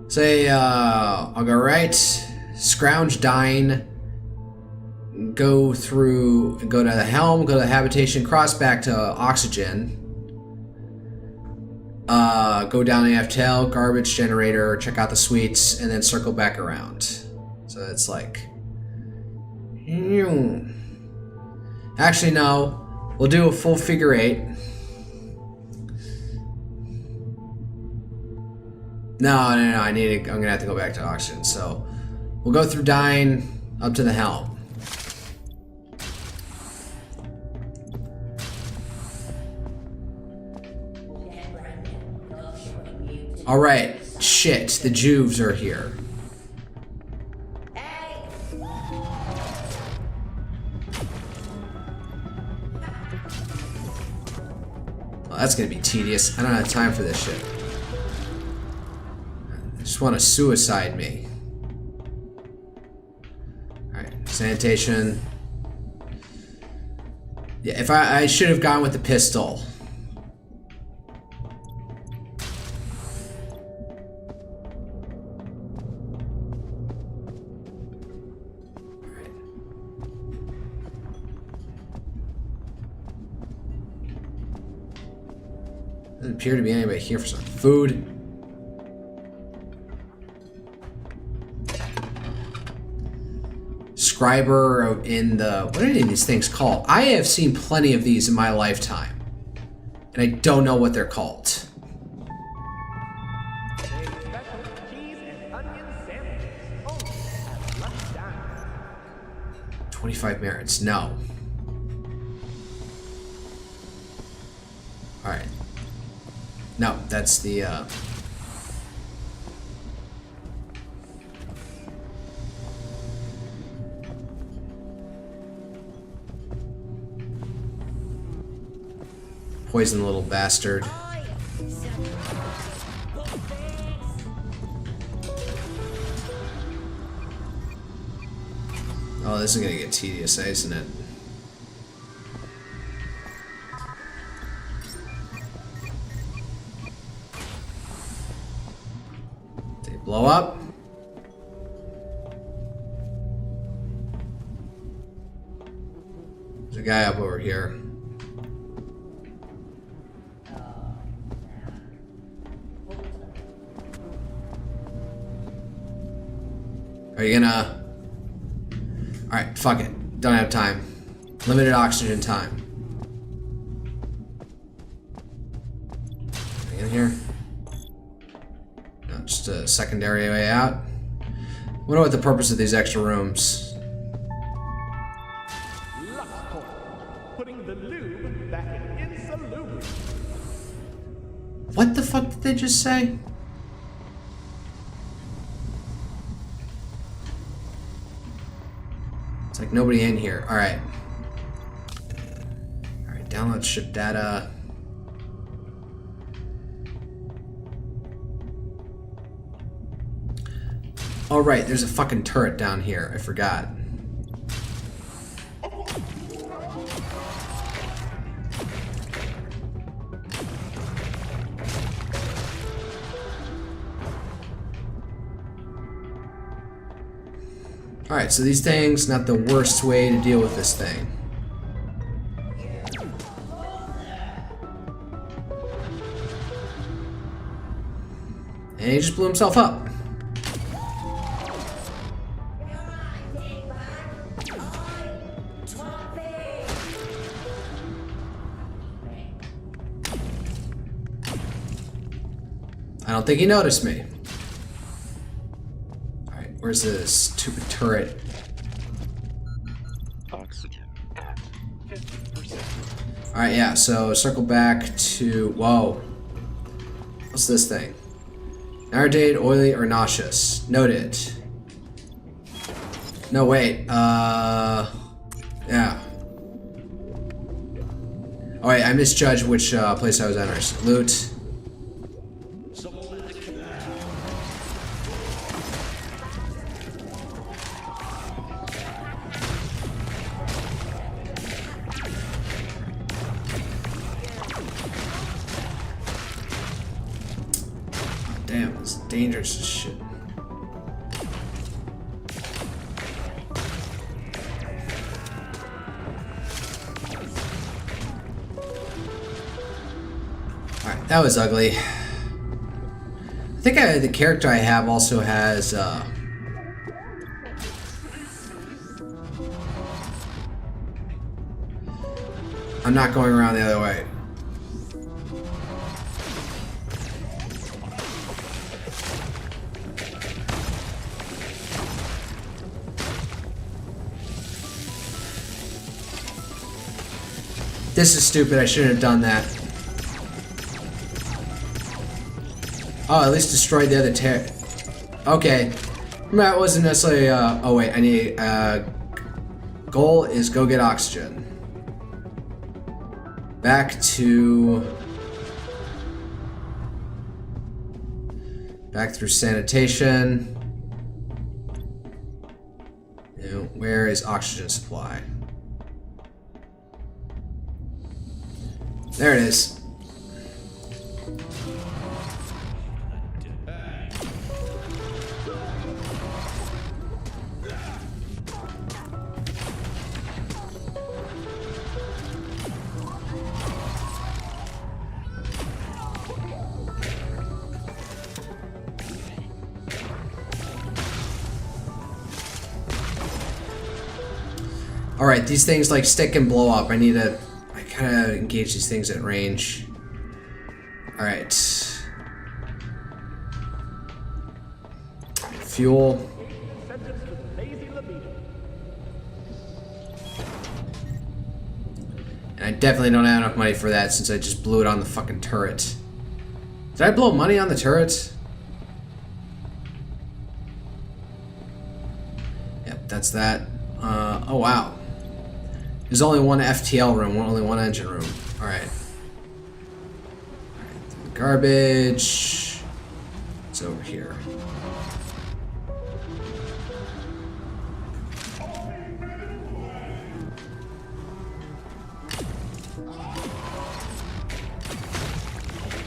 Say, I'll go right, scrounge Dine, go to the helm, go to the habitation, cross back to oxygen, go down the FTL, garbage generator, check out the suites, and then circle back around. So it's like... Actually, no. We'll do a full figure 8. No, I'm gonna have to go back to oxygen. So we'll go through Dine up to the helm. All right, shit. The Juves are here. Well, that's gonna be tedious. I don't have time for this shit. Just want to suicide me. Alright, sanitation. Yeah, if I should have gone with the pistol. Alright. Doesn't appear to be anybody here for some food. Scriber in the... What are any of these things called? I have seen plenty of these in my lifetime. And I don't know what they're called. Cheese and onion sandwiches. Only at lunchtime. 25 merits. No. Alright. No, that's the... Poison little bastard. Oh, this is gonna get tedious, isn't it? They blow up. There's a guy up over here. Are you gonna... Alright, fuck it. Don't have time. Limited oxygen time. Anything in here? No, just a secondary way out. Wonder what the purpose of these extra rooms. Lust coil. Putting the lube back in insalubrious. What the fuck did they just say? It's like nobody in here. Alright. Alright, download ship data. Alright, there's a fucking turret down here. I forgot. Alright, so these things, not the worst way to deal with this thing. And he just blew himself up. I don't think he noticed me. Where's this stupid turret? Alright, yeah, so circle back to... Whoa. What's this thing? Irritated, oily, or nauseous. Noted. No, wait. Yeah. Oh, wait, I misjudged which place I was entering. Loot. Damn, this is dangerous as shit. Alright, that was ugly. I think the character I have also has, I'm not going around the other way. This is stupid, I shouldn't have done that. Oh, at least destroyed the other Okay. That wasn't necessarily, oh wait, I need, goal is go get oxygen. Back through sanitation. Where is oxygen supply? There it is. Alright, these things like stick and blow up. I kind of engage these things at range. Alright. Fuel. And I definitely don't have enough money for that since I just blew it on the fucking turret. Did I blow money on the turret? Yep, that's that. Oh wow. There's only one FTL room, only one engine room. Alright. Garbage. It's over here.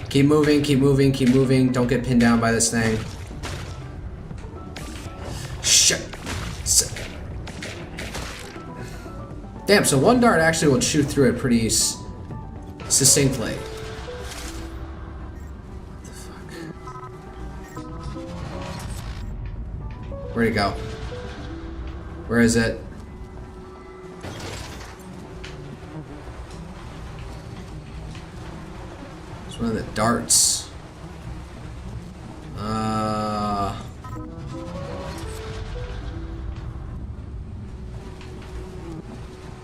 Keep moving, keep moving, keep moving. Don't get pinned down by this thing. Shit. Damn, so one dart actually will shoot through it pretty succinctly. What the fuck? Where'd it go? Where is it? It's one of the darts.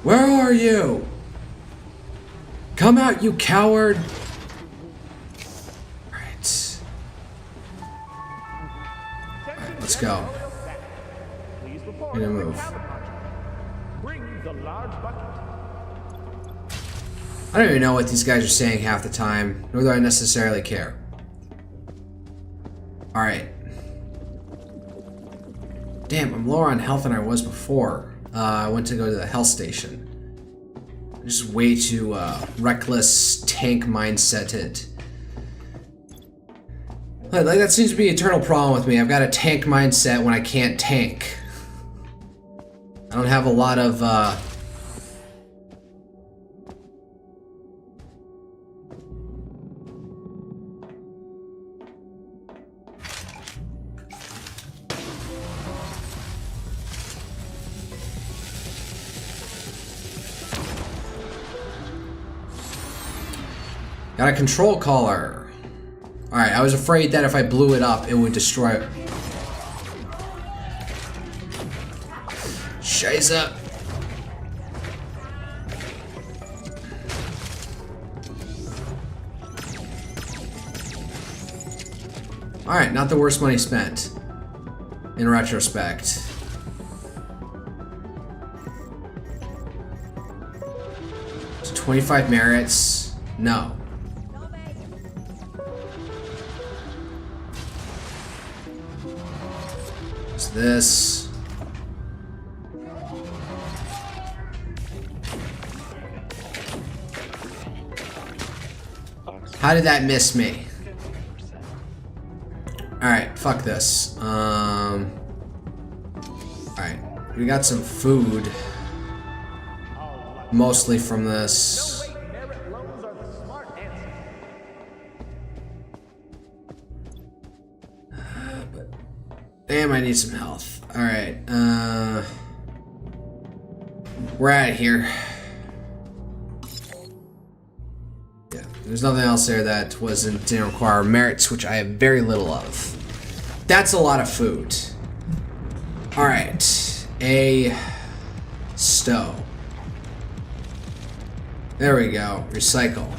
Where are you? Come out, you coward! Alright. Alright, let's go. I'm gonna move. Bring the large bucket. I don't even know what these guys are saying half the time, nor do I necessarily care. Alright. Damn, I'm lower on health than I was before. I went to go to the health station. I'm just way too reckless tank mindseted. Like that seems to be an eternal problem with me. I've got a tank mindset when I can't tank. I don't have a lot of got a control collar. Alright, I was afraid that if I blew it up, it would destroy it. Shiza. Alright, not the worst money spent. In retrospect. So 25 merits. No. What's this? How did that miss me? Alright, fuck this. Alright, we got some food. Mostly from this. No, wait, merit loans are the smart answer. Damn, I need some health. Alright, we're out of here. Yeah, there's nothing else there that didn't require merits, which I have very little of. That's a lot of food. Alright, a stow. There we go. Recycle.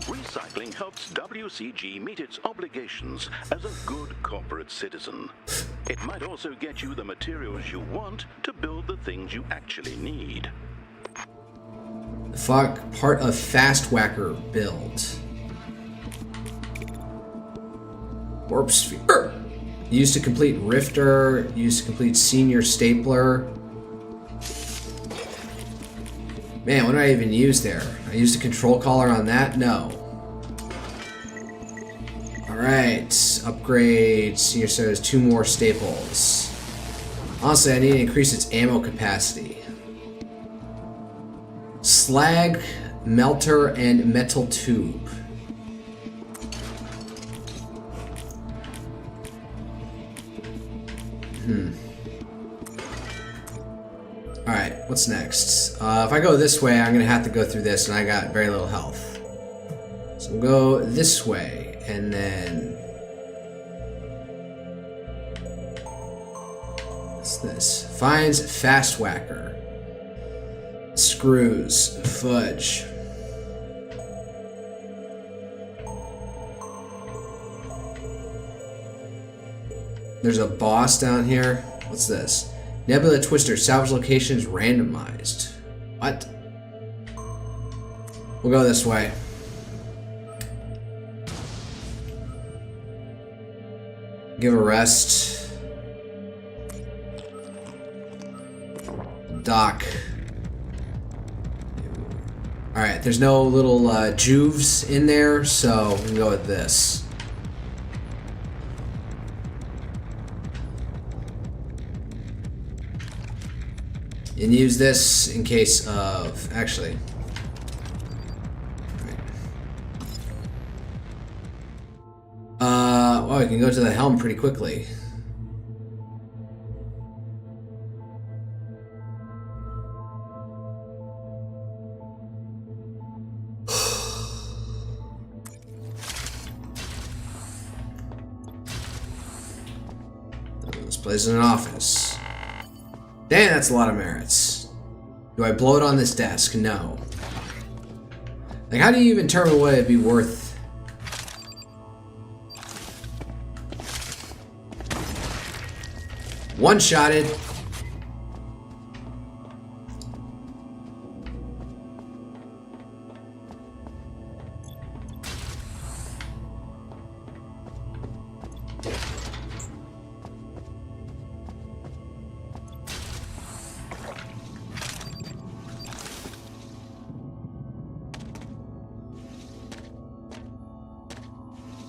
Recycling helps WCG meet its obligations as a good corporate citizen. It might also get you the materials you want to build the things you actually need. Fuck, part of Fast Whacker build. Warp Sphere. Used to complete Rifter, used to complete Senior Stapler. Man, what did I even use there? I used a control collar on that? No. Alright, upgrade Senior Staples, 2 more staples. Honestly, I need to increase its ammo capacity. Slag, melter, and metal tube. Alright, what's next? If I go this way, I'm gonna have to go through this, and I got very little health. So we'll go this way, and then... What's this? Finds Fast Whacker. Screws. Fudge. There's a boss down here. What's this? Nebula Twister. Salvage locations randomized. What? We'll go this way. Give a rest. Dock. Alright, there's no little juves in there, so we can go with this. And use this in case of... Actually... well, we can go to the helm pretty quickly. This place is an office. Dang, that's a lot of merits. Do I blow it on this desk? No. Like, how do you even determine what it'd be worth? One-shotted.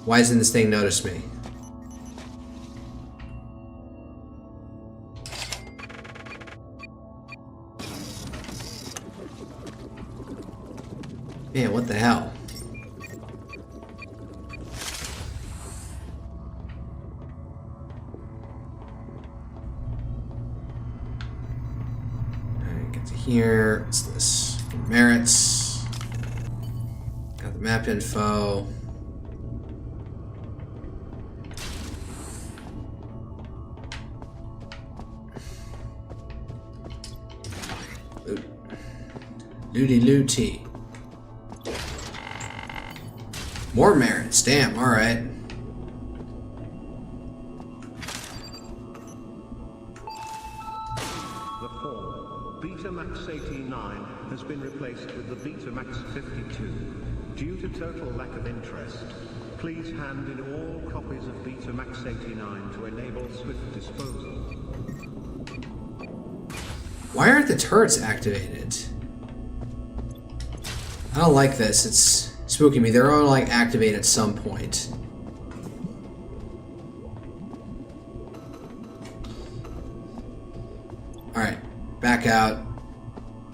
Why doesn't this thing notice me? Man, what the hell? Alright, get to here. What's this? Merits. Got the map info. Looty looty. More merits, damn, alright. The former Betamax 89 has been replaced with the Betamax 52. Due to total lack of interest, please hand in all copies of Betamax 89 to enable swift disposal. Why aren't the turrets activated? I don't like this. It's spooking me. They're all like activate at some point. Alright, back out.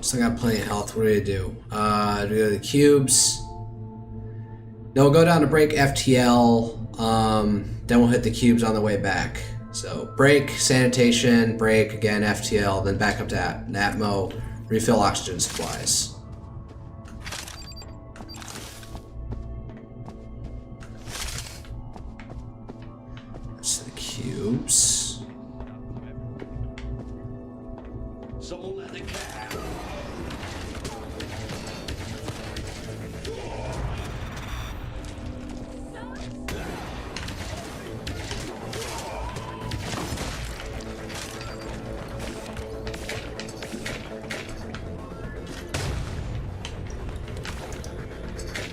Still got plenty of health. What do we do? Do we go to the cubes? No, we'll go down to break FTL. Then we'll hit the cubes on the way back. So break, sanitation, break, again FTL, then back up to Atmo, refill oxygen supplies. That's the cubes. Someone at the cab.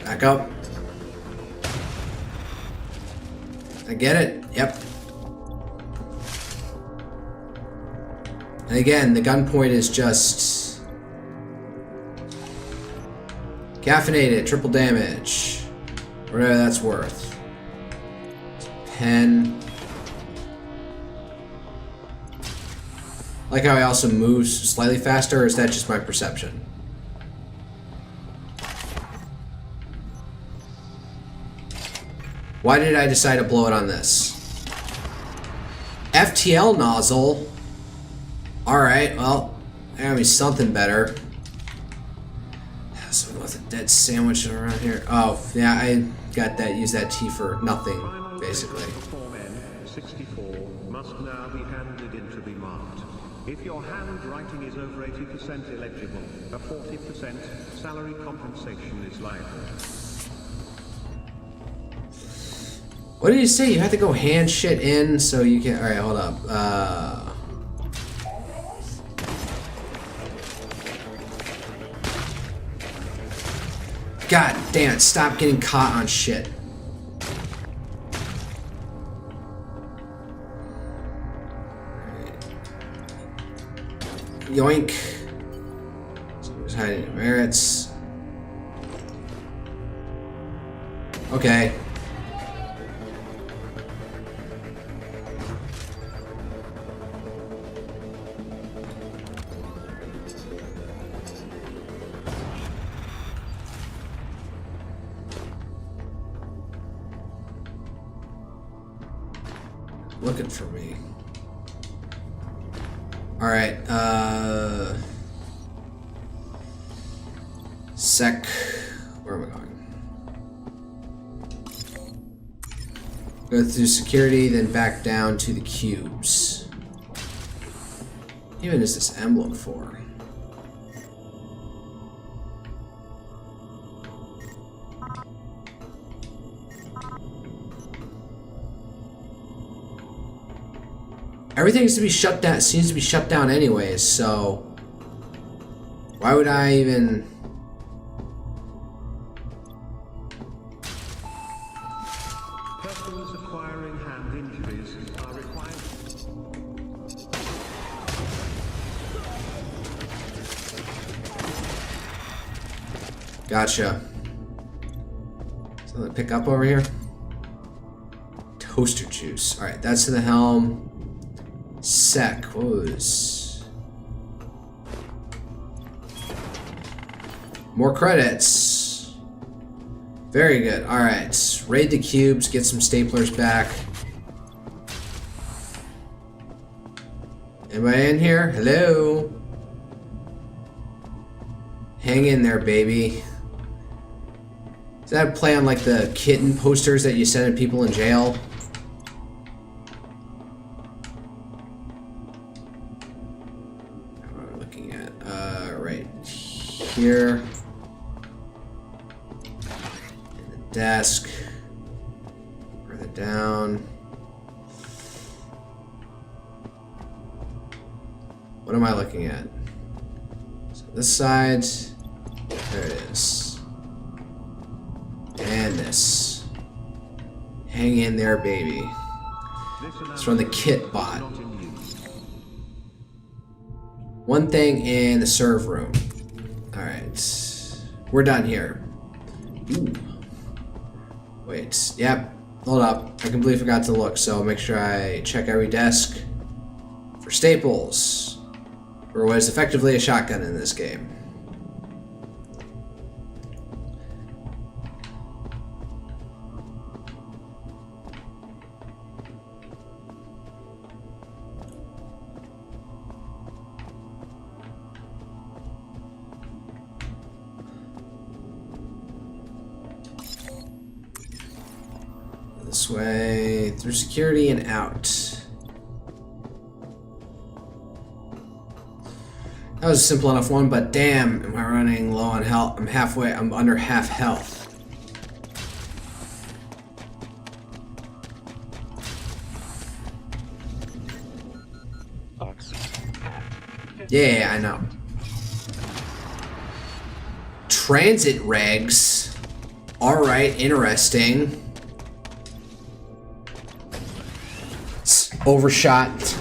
Back up. I get it. Yep. And again, the gunpoint is just caffeinated, triple damage. Whatever that's worth. Pen. Like how he also moves slightly faster, or is that just my perception? Why did I decide to blow it on this? FTL nozzle. Alright, well, there gotta be something better. Someone with a dead sandwich around here. Oh, yeah, I got that. Use that T for nothing, basically. Form N64 must now be handed in to be marked. If your handwriting is over 80% illegible, a 40% salary compensation is liable. What did you say? You have to go hand shit in so you can... Alright, hold up. God damn it, stop getting caught on shit. Yoink. Someone's hiding in merits. Okay. Looking for me. Alright, sec. Where am I going? Go through security, then back down to the cubes. What even is this emblem for? Everything seems to be shut down. Seems to be shut down anyways. So why would I even? Persons acquiring hand injuries are required. Gotcha. Something to pick up over here. Toaster juice. All right, that's to the helm. Sec. What was? More credits. Very good. All right, raid the cubes. Get some staplers back. Anybody in here? Hello. Hang in there, baby. Is that a play on like the kitten posters that you send to people in jail? here. And the desk. Further down. What am I looking at? So this side. There it is. And this. Hang in there, baby. It's from the kit bot. One thing in the serve room. Alright. We're done here. Ooh. Wait. Yep. Hold up. I completely forgot to look, so make sure I check every desk for staples. Or what is effectively a shotgun in this game. This way, through security and out. That was a simple enough one, but damn, am I running low on health? I'm under half health. Yeah, I know. Transit regs. Alright, interesting. Overshot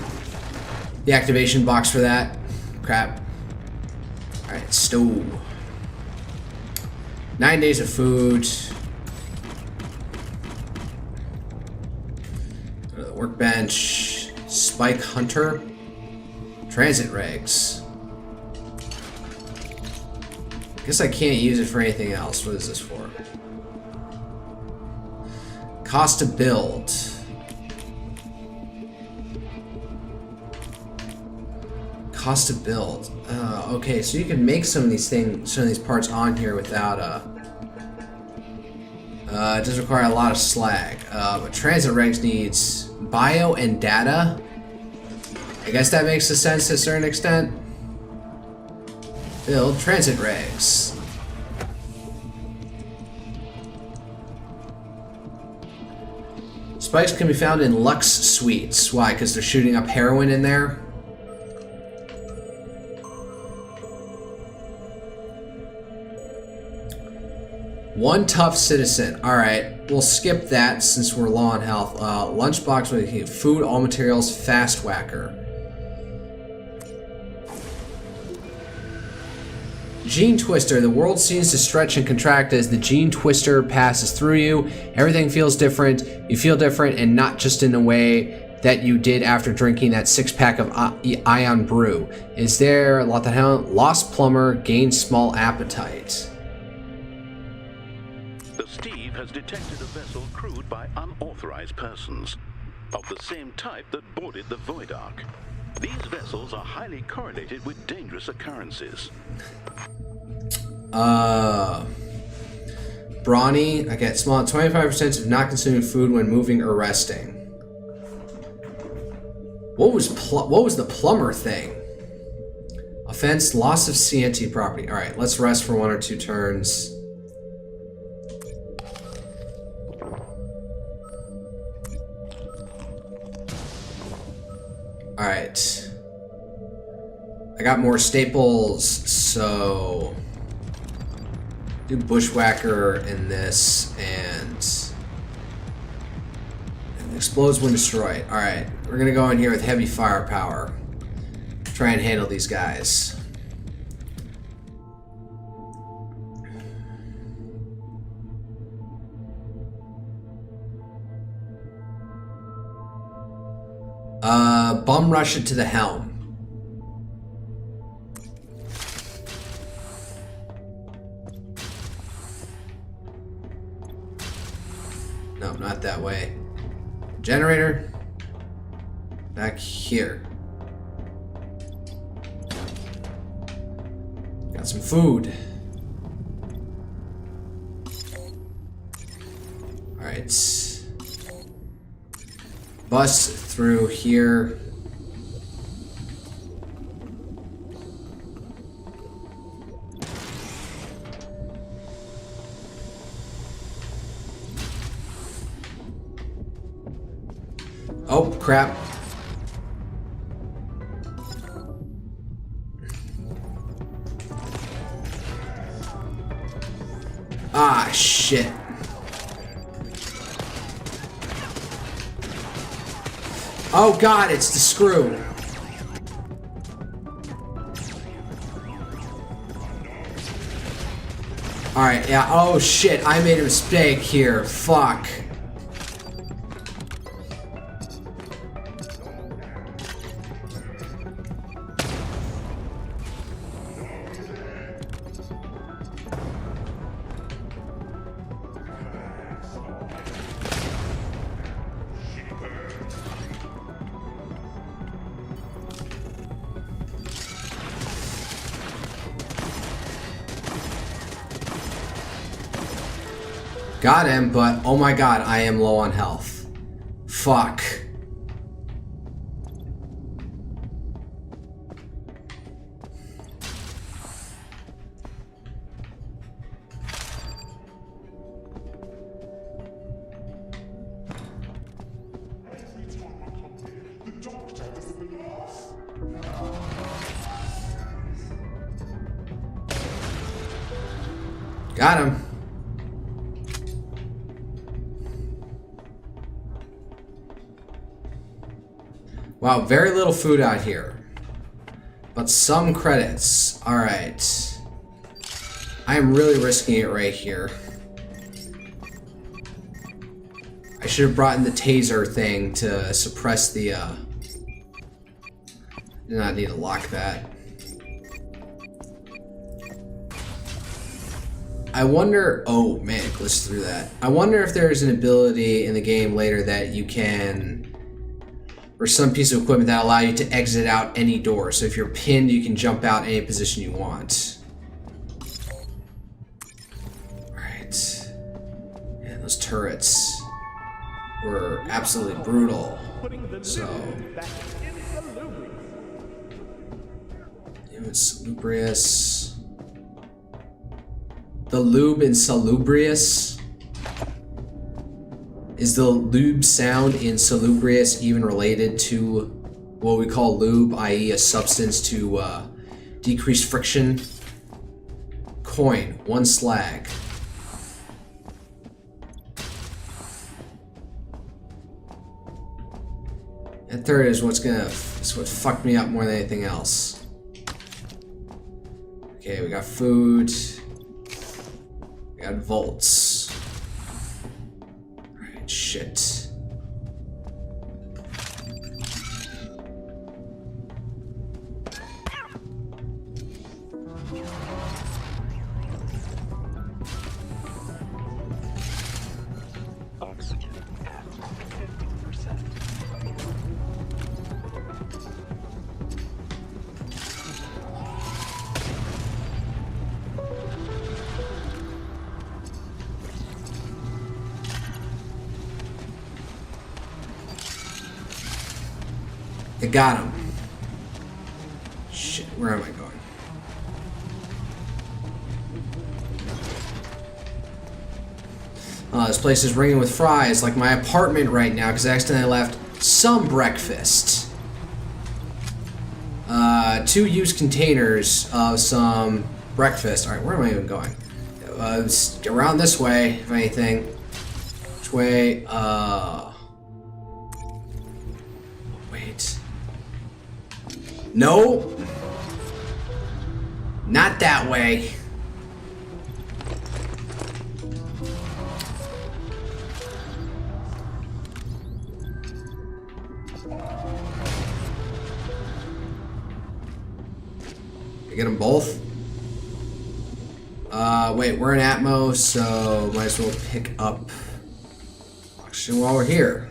the activation box for that. Crap. Alright, stove. 9 days of food. Go to the workbench. Spike Hunter. Transit regs. Guess I can't use it for anything else. What is this for? Cost to build. Cost to build. Okay, so you can make some of these things, some of these parts on here without it does require a lot of slag. But transit regs needs bio and data. I guess that makes sense to a certain extent. Build transit regs. Spikes can be found in Lux suites. Why? Because they're shooting up heroin in there? One tough citizen. Alright, we'll skip that since we're low on health. Lunchbox with food, all materials, fast whacker. Gene Twister. The world seems to stretch and contract as the Gene Twister passes through you. Everything feels different. You feel different, and not just in a way that you did after drinking that 6-pack of Ion Brew. Is there Lost Plumber gains small appetite? The Steve has detected a vessel crewed by unauthorized persons of the same type that boarded the Void Ark. These vessels are highly correlated with dangerous occurrences. Brawny. I get small 25% of not consuming food when moving or resting. What was the plumber thing? Offense, loss of CNT property. Alright, let's rest for 1 or 2 turns. Alright. I got more staples, so do bushwhacker in this and explodes when destroyed. Alright, we're gonna go in here with heavy firepower. Try and handle these guys. Bum rush it to the helm. No, not that way. Generator. Back here. Got some food. Alright. Bust through here. Oh, crap. Ah, shit. Oh god, it's the screw. Alright, yeah, oh shit, I made a mistake here. Fuck. Got him, but oh my god, I am low on health. Fuck. Got him. Wow, very little food out here. But some credits. Alright. I am really risking it right here. I should have brought in the taser thing to suppress the, do not need to lock that. I wonder... Oh, man, it glitched through that. I wonder if there's an ability in the game later that you can... or some piece of equipment that allow you to exit out any door. So if you're pinned, you can jump out any position you want. Alright. And those turrets were absolutely brutal. So... Insalubrious. The lube insalubrious. Is the lube sound in salubrious even related to what we call lube, i.e. a substance to decrease friction? Coin, 1 slag. That third is what fucked me up more than anything else. Okay, we got food. We got volts. Alright, shit. Oxygen at 50%. I got him. Shit, where am I going? This place is ringing with fries, like my apartment right now, because I accidentally left some breakfast. 2 used containers of some breakfast. Alright, where am I even going? Around this way, if anything. Which way? Wait. No! Not that way. Get them both? Wait, we're in Atmo, so might as well pick up oxygen while we're here.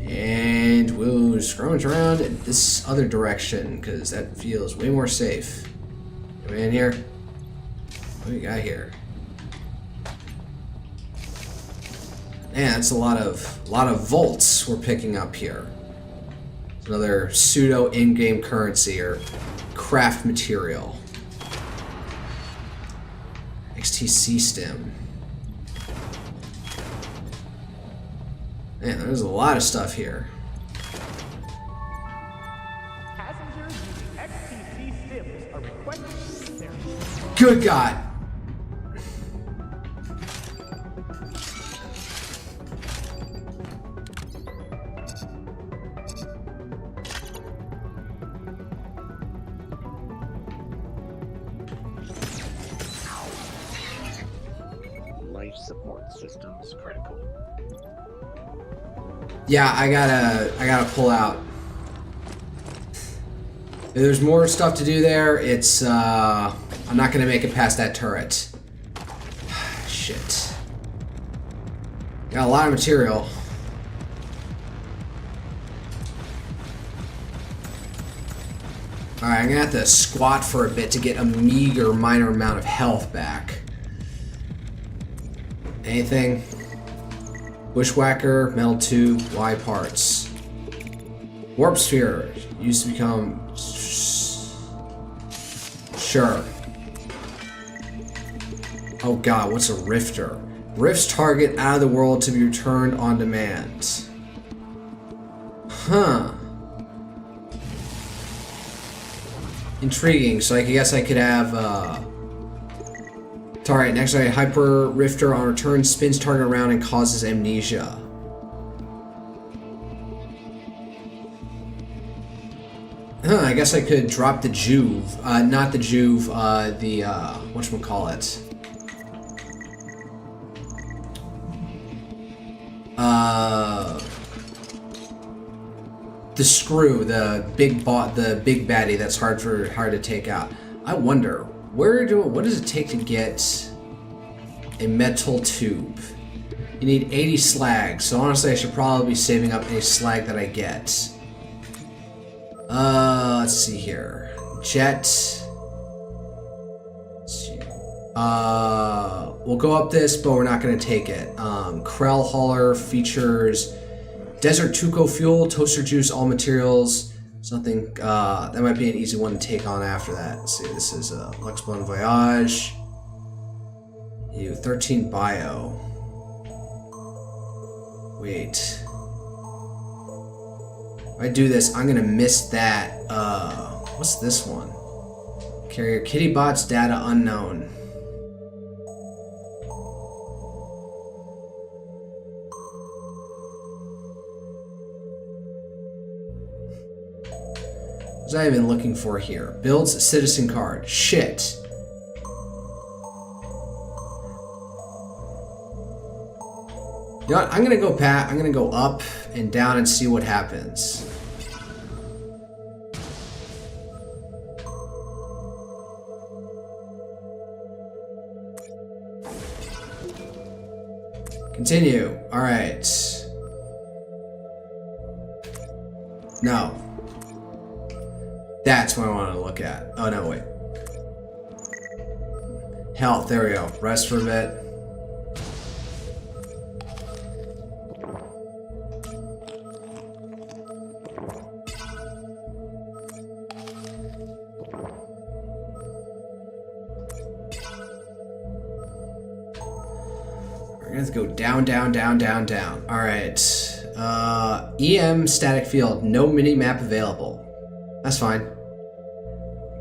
And we'll scrounge around in this other direction, because that feels way more safe. Am I in here? What do we got here? Man, that's a lot of volts we're picking up here. Another pseudo in-game currency or craft material. XTC stem. Man, there's a lot of stuff here. Passengers using XTC sims are requested to their Good God. Life support systems critical. Yeah, I gotta pull out. If there's more stuff to do there. It's I'm not gonna make it past that turret. Shit. Got a lot of material. Alright, I'm gonna have to squat for a bit to get a meager minor amount of health back. Anything? Bushwhacker, metal tube, Y parts. Warp sphere used to become. Sure. Oh god, what's a rifter? Rifts target out of the world to be returned on demand. Huh. Intriguing. So I guess I could have. Alright, next I Hyper Rifter on return spins target around and causes amnesia. I guess I could drop the Juve. Not the Juve, the whatchamacallit. The Screw, the big baddie that's hard to take out. I wonder, what does it take to get a metal tube? You need 80 slag, so honestly I should probably be saving up any slag that I get. Let's see here. Jet. Let's see. We'll go up this, but we're not going to take it. Krell Hauler features Desert Tuco fuel, toaster juice, all materials. Something that might be an easy one to take on after that. Let's see, this is Lux Bon Voyage. 13 bio. Wait. If I do this, I'm gonna miss that. What's this one? Carrier Kitty Bots data unknown. What was I even looking for here? Builds a citizen card. Shit. You know what? I'm gonna go up and down and see what happens. Continue. All right. No. That's what I want to look at. Oh no, wait. Health. There we go. Rest for a bit. We're gonna go down, down, down, down, down. All right. EM static field. No mini map available. That's fine.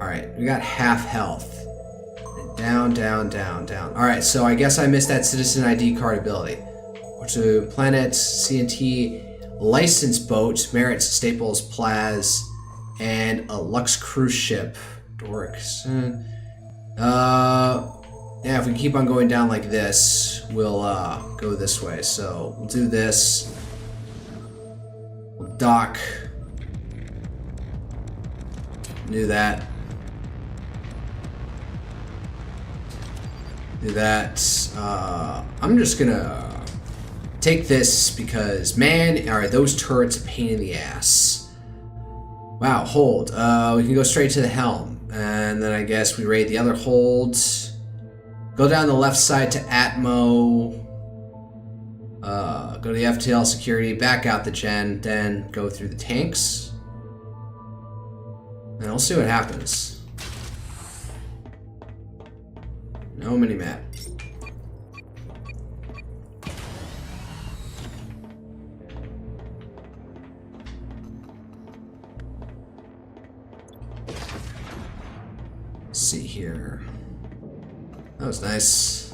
All right, we got half health. And down, down, down, down. All right, so I guess I missed that citizen ID card ability. Which to planet CNT license boat, merits Staples Plaz, and a Lux cruise ship. Doric. Yeah, if we keep on going down like this, we'll go this way. So we'll do this. We'll dock. Do that. Do that. I'm just gonna take this because, man, are those turrets a pain in the ass. Wow, hold. We can go straight to the helm. And then I guess we raid the other holds. Go down the left side to Atmo. Go to the FTL security, back out the gen, then go through the tanks. And we'll see what happens. No mini-map. Let's see here. That was nice.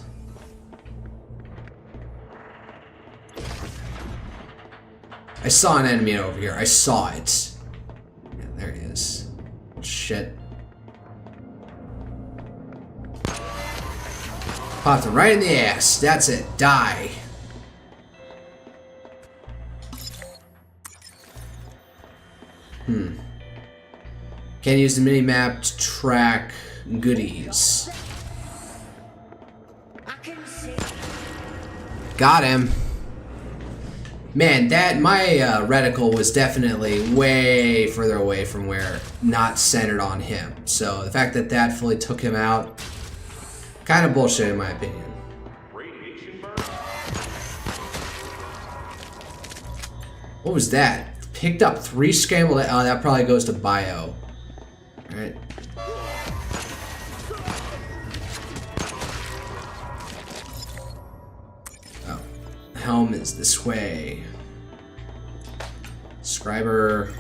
I saw an enemy over here. I saw it. Yeah, there he is. Shit. Popped him right in the ass. That's it. Die. Can't use the mini-map to track goodies. Got him. Man, my reticle was definitely way further away from where, not centered on him. So the fact that that fully took him out, kind of bullshit in my opinion. What was that? Picked up 3 scrambled. Oh, that probably goes to bio. All right. Oh, helm is this way. Scriber.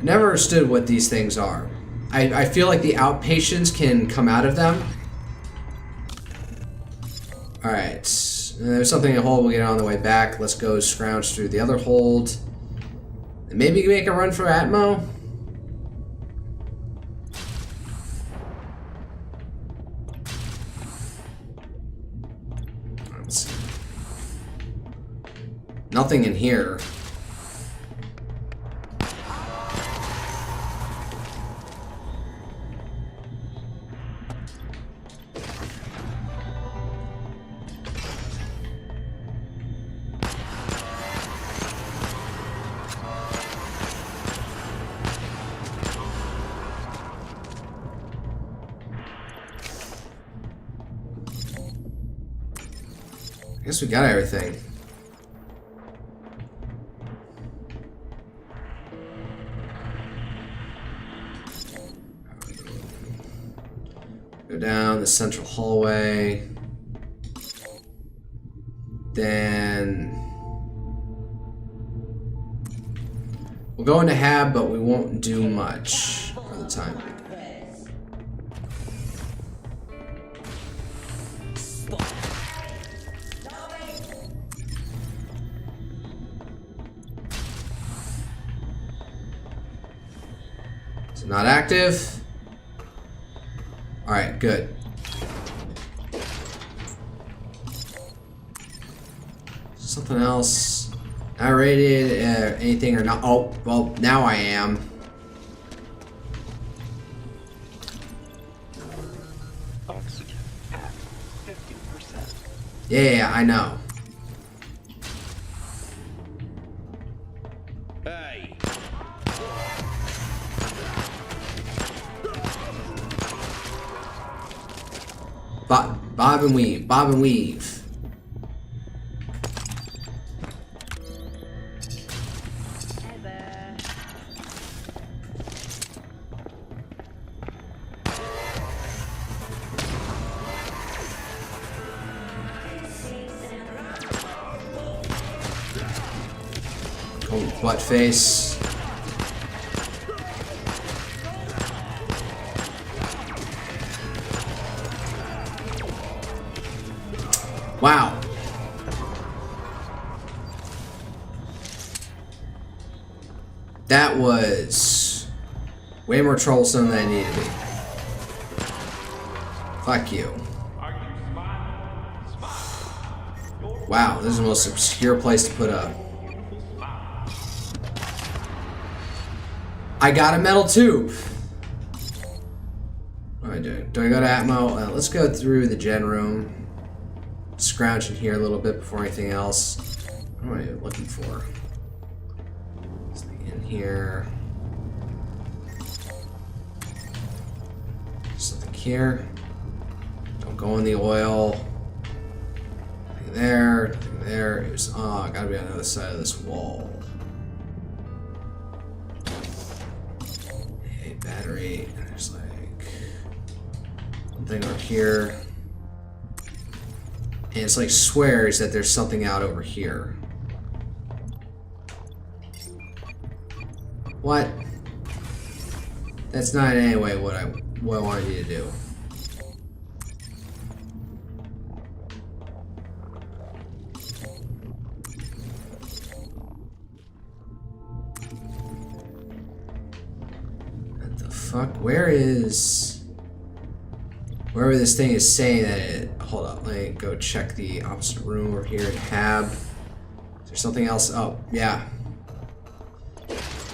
Never understood what these things are. I feel like the outpatients can come out of them. Alright. There's something in the hold. We'll get on the way back. Let's go scrounge through the other hold. And maybe make a run for Atmo? Let's see. Nothing in here. I guess we got everything. Go down the central hallway. Then we'll go into Hab, but we won't do much for the time being. Not active. Alright, good. Something else. Not rated anything or not. Oh, well, now I am. Oxygen at 50%. Yeah, I know. Hey! Bob and weave. Bob and weave. Oh, butt face. Wow. That was way more troublesome than I needed to be. Fuck you. Wow, this is the most obscure place to put up. I got a metal tube. What do I do? Do I go to Atmo? Let's go through the gen room. Scrounge in here a little bit before anything else. What am I looking for? Something in here. Something here. Don't go in the oil. Nothing there. Nothing there. It was, I gotta be on the other side of this wall. Okay, battery. And there's like something over here. And it's like swears that there's something out over here. What? That's not in any way what I wanted you to do. What the fuck? Wherever this thing is saying that it... Hold up, let me go check the opposite room over here in Hab. Is there something else? Oh, yeah.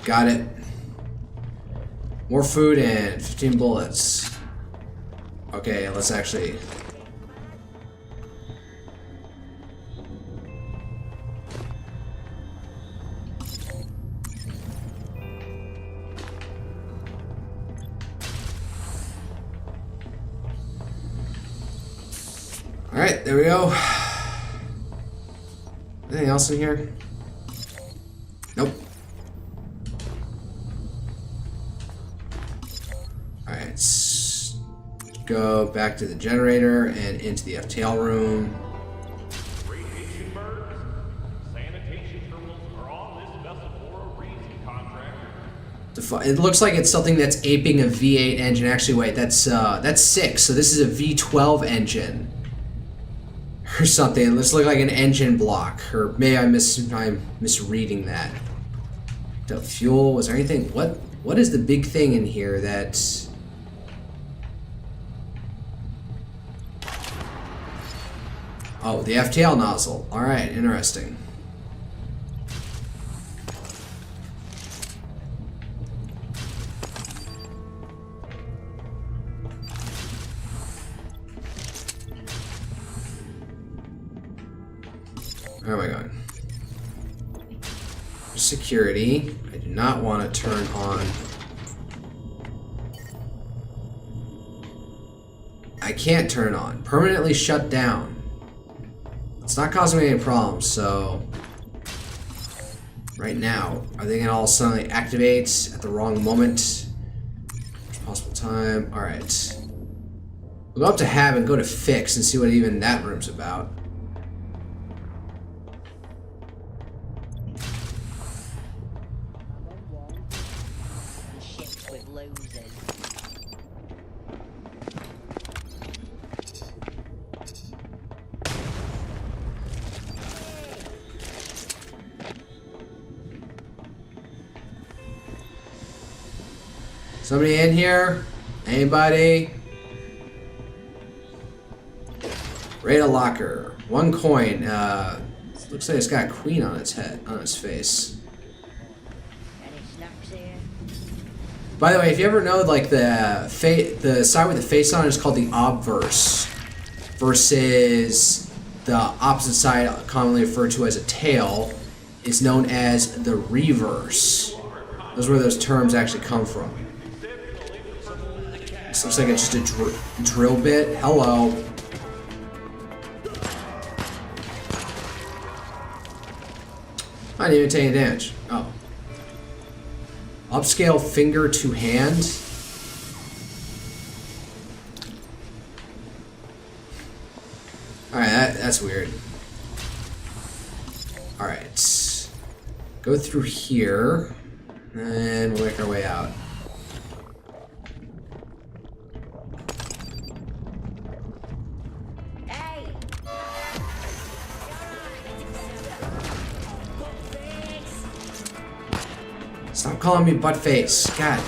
Got it. More food and 15 bullets. Okay, let's actually... Alright, there we go. Anything else in here? Nope. Alright, let's go back to the generator and into the FTL room. Radiation birds, sanitation terminals are on this vessel for a reason, contractor. It looks like it's something that's aping a V8 engine. Actually, wait, that's 6. So this is a V12 engine. Or something. It looks like an engine block. Or maybe I'm misreading that. The fuel, was there anything? What is the big thing in here that... Oh, the FTL nozzle. Alright, interesting. Where am I going? Security. I do not want to turn on... I can't turn on. Permanently shut down. It's not causing me any problems, so... Right now, are they gonna all suddenly activate at the wrong moment? Possible time. Alright. We'll go up to Hab and go to Fix and see what even that room's about. Somebody in here? Anybody? Raid a locker. 1 coin. Looks like it's got a queen on its head, on its face. Any snacks here? By the way, if you ever know, like the side with the face on it is called the obverse, versus the opposite side, commonly referred to as a tail, is known as the reverse. Those are where those terms actually come from. This looks like it's just a drill bit. Hello. I didn't even take any damage. Oh. Upscale finger to hand. Alright, that's weird. Alright. Go through here. And we'll make our way out. Stop calling me buttface. God.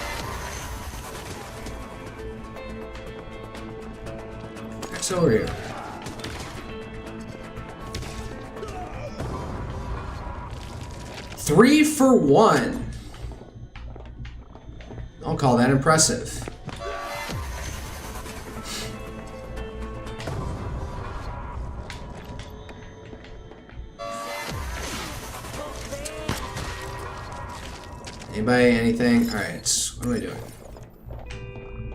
X over here. Three for 1. I'll call that impressive. Anybody? Anything? Alright, what am I doing?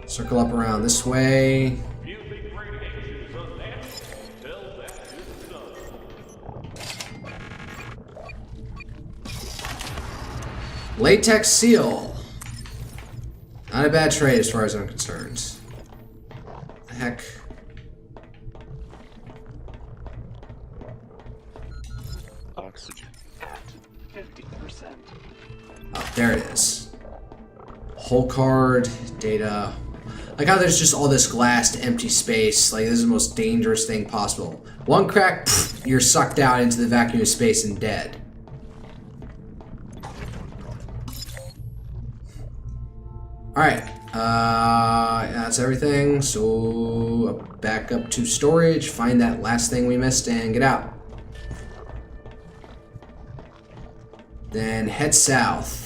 Circle up around this way. You think radiation is unnatural? Tell that to the sun. Latex seal. Not a bad trade as far as I'm concerned. The heck? Oxygen at 50%. Oh, there it is. Whole card, data. Like how there's just all this glass to empty space. Like this is the most dangerous thing possible. One crack, pff, you're sucked out into the vacuum of space and dead. Alright, that's everything. So back up to storage, find that last thing we missed, and get out. Then head south.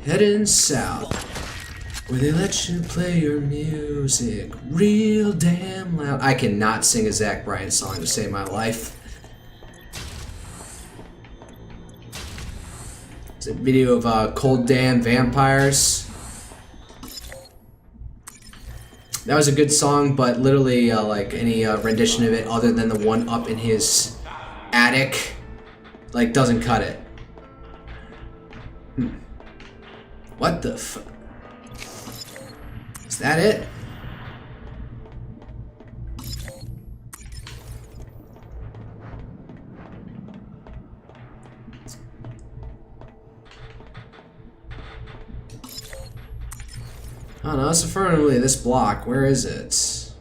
Heading south. Where they let you play your music real damn loud. I cannot sing a Zach Bryan song to save my life. It's a video of Cold Damn Vampires. That was a good song, but literally like any rendition of it other than the one up in his attic, like doesn't cut it. What the f... Is that it? Oh no, it's affirmatively this block. Where is it?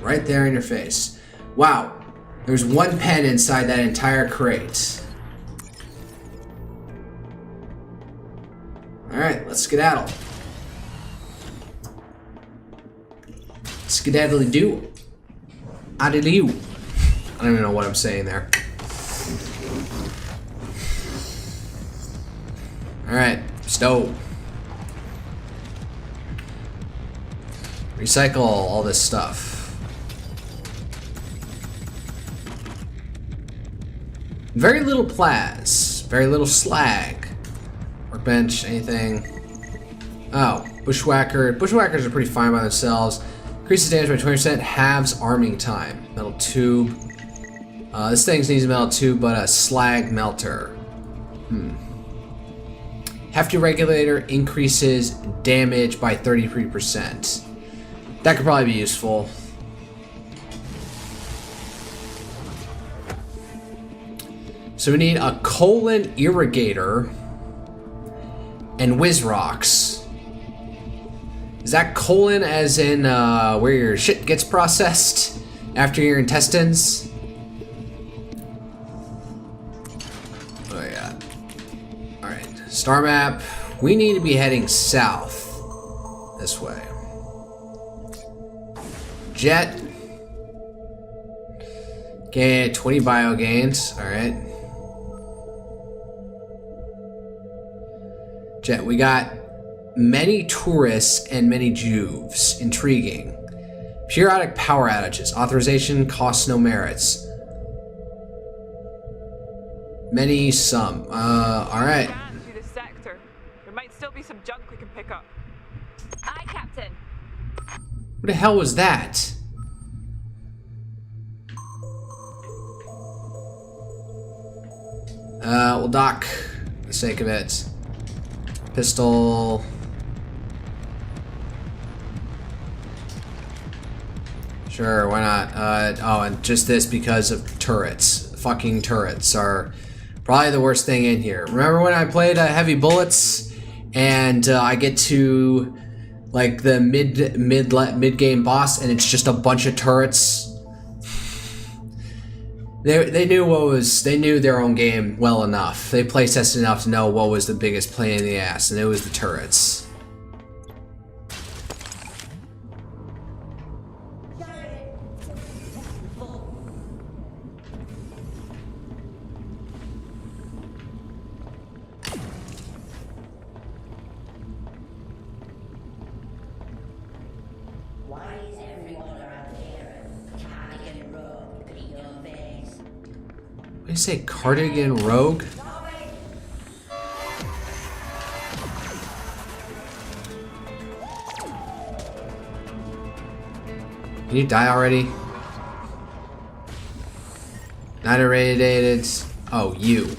Right there in your face. Wow. There's one pen inside that entire crate. Alright, let's skedaddle. Skedaddly do. Addly. I don't even know what I'm saying there. Alright, stove. Recycle all this stuff. Very little plas. Very little slag. Workbench, anything. Oh, bushwhacker. Bushwhackers are pretty fine by themselves. Increases damage by 20%. Halves arming time. Metal tube. This thing needs a metal tube, but a slag melter. Hefty regulator increases damage by 33%. That could probably be useful. So we need a colon irrigator and whiz rocks. Is that colon as in where your shit gets processed after your intestines? Oh yeah. Alright, star map. We need to be heading south. This way. Jet. Okay, 20 bio gains. Alright. Jet, we got many tourists and many juves. Intriguing. Periodic power outages. Authorization costs no merits. Many some. Alright. Through this sector. There might still be some junk we can pick up. Aye, Captain. What the hell was that? We'll dock for the sake of it. Pistol. Sure, why not? Oh, and just this because of turrets. Fucking turrets are probably the worst thing in here. Remember when I played Heavy Bullets and I get to like the mid game boss and it's just a bunch of turrets? They knew their own game well enough. They playtested enough to know what was the biggest pain in the ass, and it was the turrets. Why is everyone around here cardigan robe in your face? What do you say, Cardigan Rogue? Can you die already? Not irradiated. Oh, you.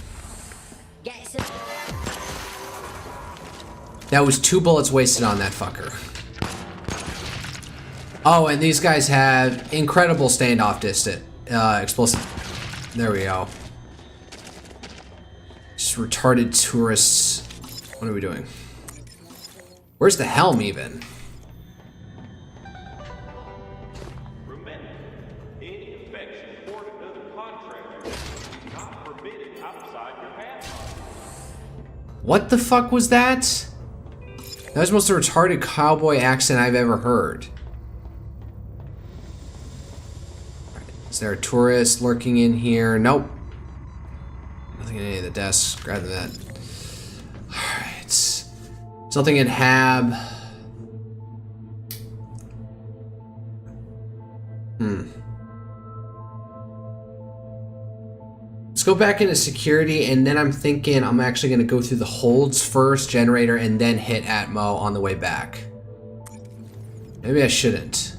That was 2 bullets wasted on that fucker. Oh, and these guys have incredible standoff distance. Explosive. There we go. Just retarded tourists. What are we doing? Where's the helm even? Remember, any affection toward another contractor is not permitted outside your pathfinder. What the fuck was that? That was the most retarded cowboy accent I've ever heard. Is there a tourist lurking in here? Nope. Nothing in any of the desks. Grab that. Alright. Something in Hab. Let's go back into security, and then I'm thinking I'm actually going to go through the holds first, generator, and then hit Atmo on the way back. Maybe I shouldn't.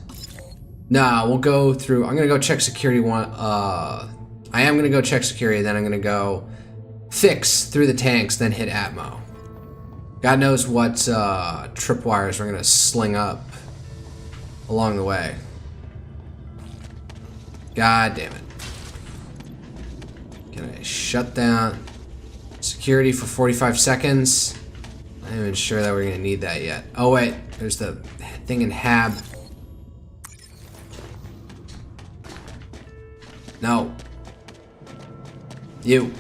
Nah, we'll go through. I'm going to go check security one. I am going to go check security, then I'm going to go fix through the tanks, then hit Atmo. God knows what tripwires we're going to sling up along the way. God damn it. Can I shut down security for 45 seconds? I'm not even sure that we're going to need that yet. Oh wait, there's the thing in Hab. No. You.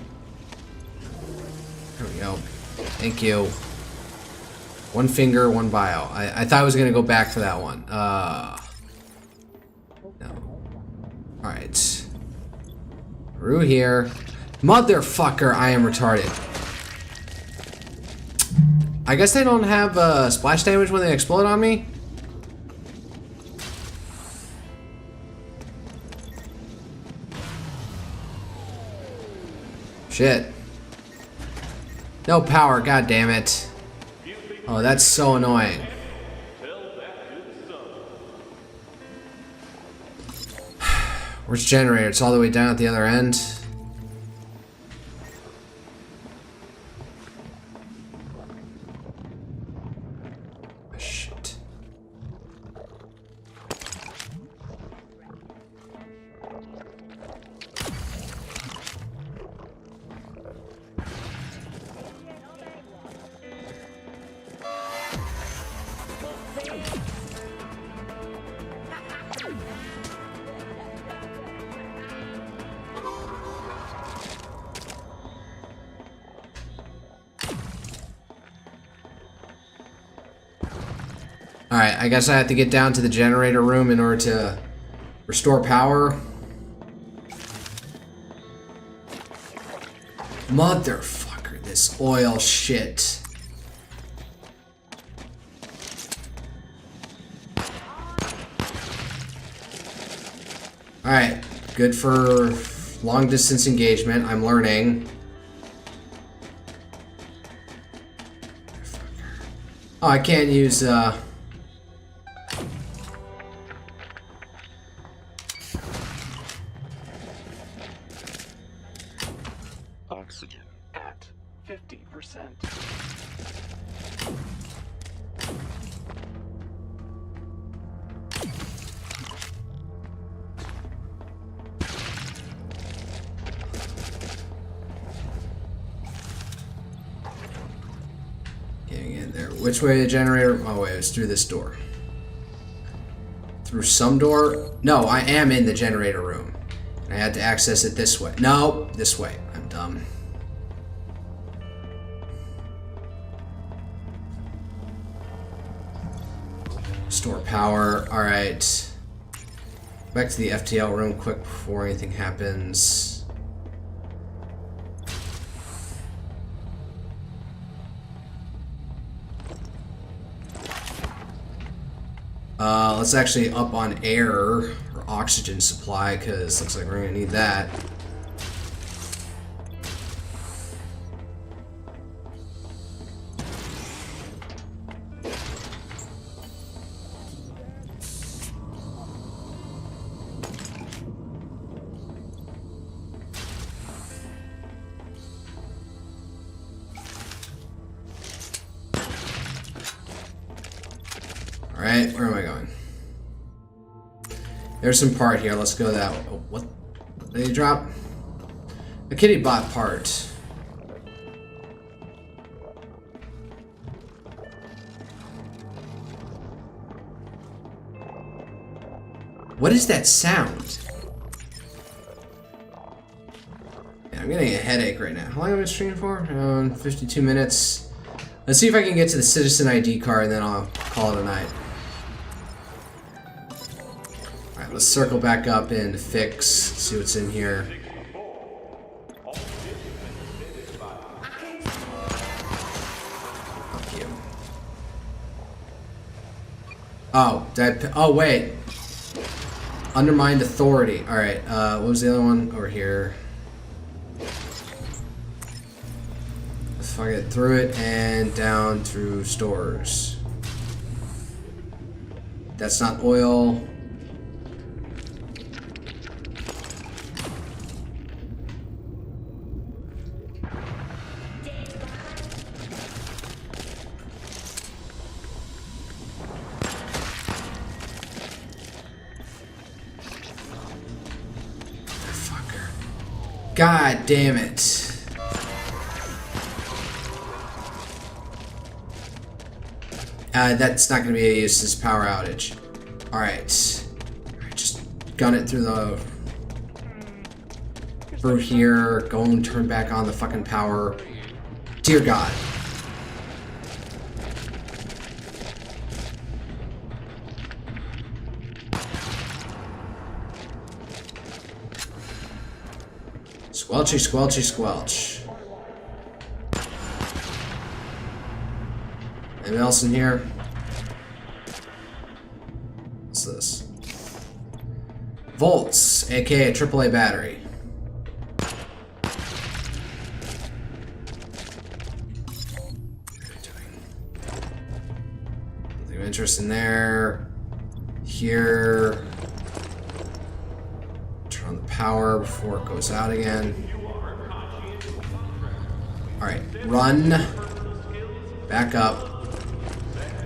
There we go. Thank you. One finger, one bio. I thought I was going to go back for that one. No. Alright. Rue here. Motherfucker, I am retarded. I guess they don't have splash damage when they explode on me? Shit. No power, god damn it. Oh, that's so annoying. Where's generator? It's all the way down at the other end. Shit. Alright, I guess I have to get down to the generator room in order to restore power. Motherfucker, this oil shit. Alright, good for long distance engagement. I'm learning. Oh, I can't use, Oxygen at 50%. Getting in there. Which way the generator? Oh wait, it's through this door. Through some door? No, I am in the generator room. I had to access it this way. No, this way. I'm dumb. Store power. Alright. Back to the FTL room quick before anything happens. Let's actually up on air or oxygen supply, because looks like we're gonna need that. Alright, where am I going? There's some part here. Let's go that way. Oh, what? Did he drop? A kitty bot part. What is that sound? Yeah, I'm getting a headache right now. How long have I been streaming for? 52 minutes. Let's see if I can get to the citizen ID card and then I'll call it a night. Alright, let's circle back up and fix, see what's in here. Fuck you. Oh, oh wait. Undermined authority. Alright, what was the other one? Over here. Let's fuck it through it and down through stores. That's not oil. God damn it. That's not going to be a useless power outage. Alright. Just gun it through the... through here. Go and turn back on the fucking power. Dear God. Squelchy, squelchy, squelch. Anything else in here? What's this? Volts, aka AAA battery. Nothing of interest in there. Here. Turn on the power before it goes out again. Alright, run. Back up.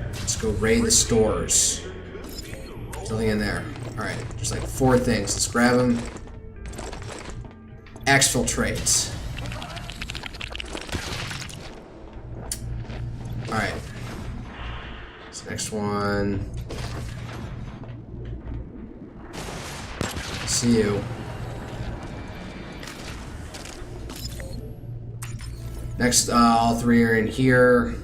Let's go raid the stores. There's nothing in there. Alright, there's like 4 things. Let's grab them. Exfiltrate. Alright. This next one. See you. Next, all 3 are in here.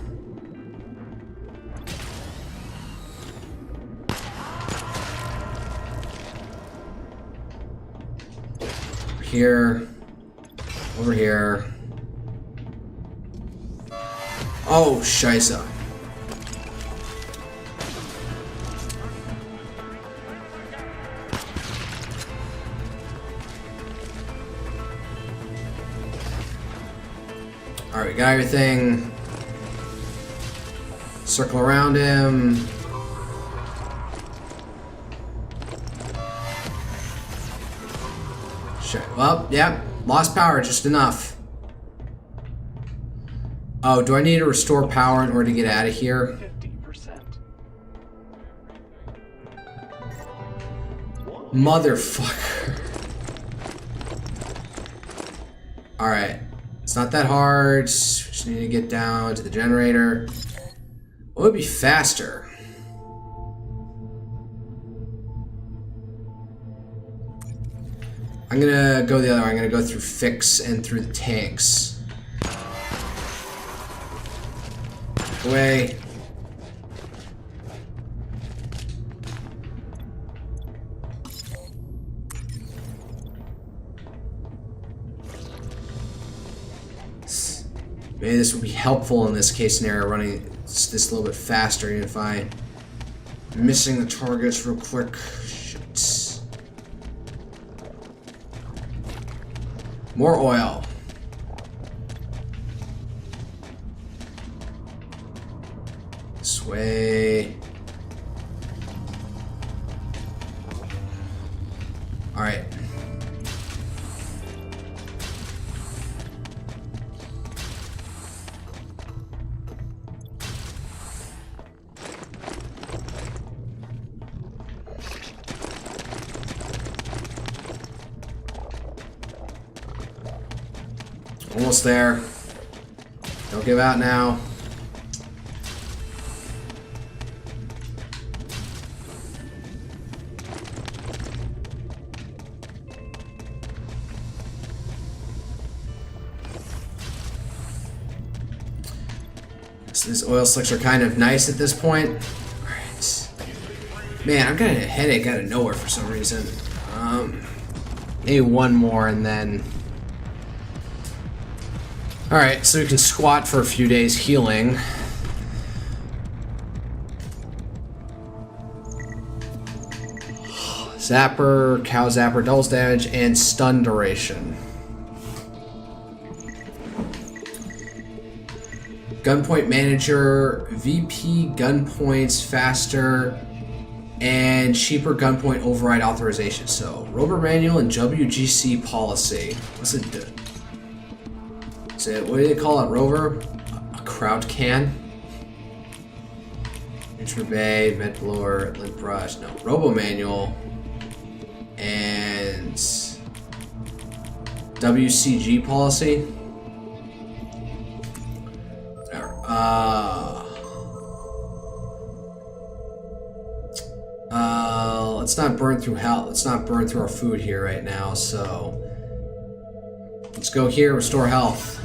Over here. Over here. Oh, Scheisse. Alright, we got everything. Circle around him. Shit. Well, yeah, lost power just enough. Oh, do I need to restore power in order to get out of here? 50%. Motherfucker. Alright. It's not that hard. Just need to get down to the generator. What would be faster? I'm gonna go the other way. I'm gonna go through fix and through the tanks. Away. Maybe this would be helpful in this case scenario, running this a little bit faster, even if I'm missing the targets real quick. Shit. More oil. This way. Alright. almost there. Don't give out now. So these oil slicks are kind of nice at this point. Alright. Man, I'm getting a headache out of nowhere for some reason. Maybe one more and then... Alright, so we can squat for a few days healing. Zapper, cow zapper, doubles damage, and stun duration. Gunpoint manager, VP gunpoints faster, and cheaper gunpoint override authorization. So, Rover manual and WGC policy. What's it do? Is it, what do they call it, Rover? A crowd can? Intro bay, med blower, lint brush. No, Robo manual and WCG policy. Let's not burn through hell. Let's not burn through our food here right now. So let's go here. Restore health.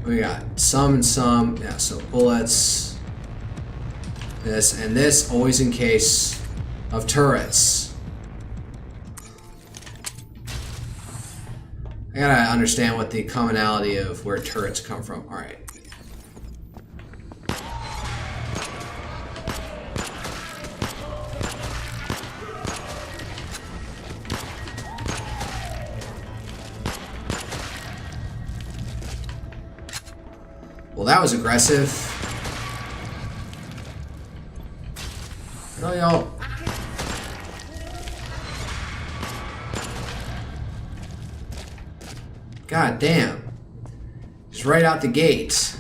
We got some and some. Yeah. So bullets. This and this. Always in case of turrets. I gotta understand what the commonality of where turrets come from. All right. Well, that was aggressive. No, y'all. God damn. Just right out the gate.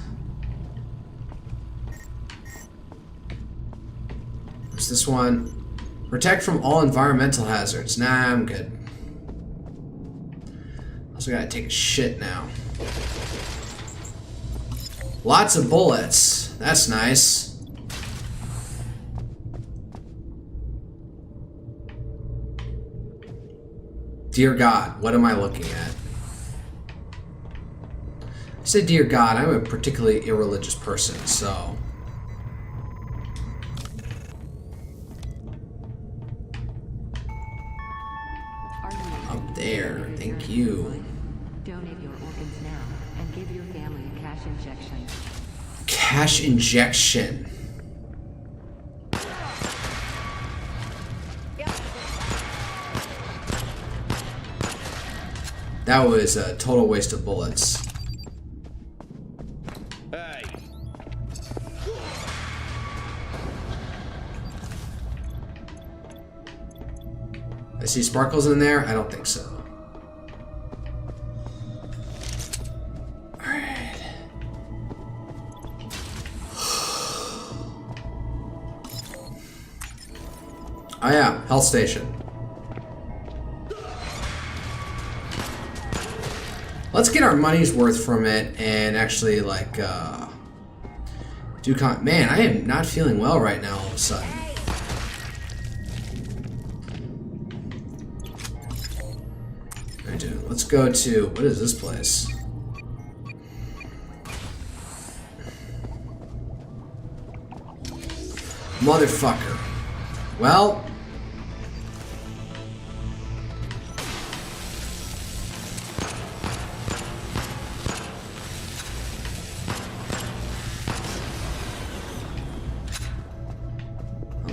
What's this one? Protect from all environmental hazards. Nah, I'm good. Also gotta take a shit now. Lots of bullets. That's nice. Dear God, what am I looking at? I say, dear God, I'm a particularly irreligious person, so... Up there, thank you. Donate your organs now and give your family a cash injection. Cash injection. That was a total waste of bullets. Hey. I see sparkles in there? I don't think so. Alright. Oh yeah, health station. Let's get our money's worth from it and actually, like, do man, I am not feeling well right now all of a sudden. Alright, dude, let's go to, what is this place? Motherfucker. Well...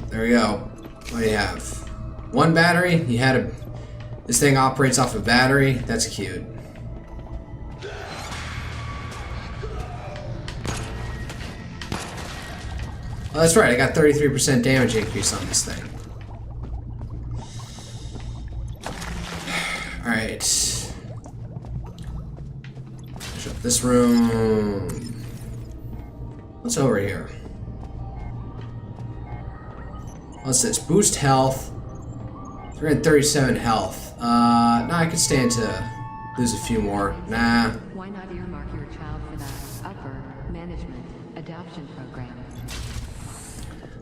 there we go. What do you have? One battery? You had a... This thing operates off a battery? That's cute. Oh, that's right. I got 33% damage increase on this thing. Alright. Finish up this room. What's over here? What's this? Boost health. 337 health. No, I could stand to lose a few more. Nah. Why not earmark your child for that upper management adoption program?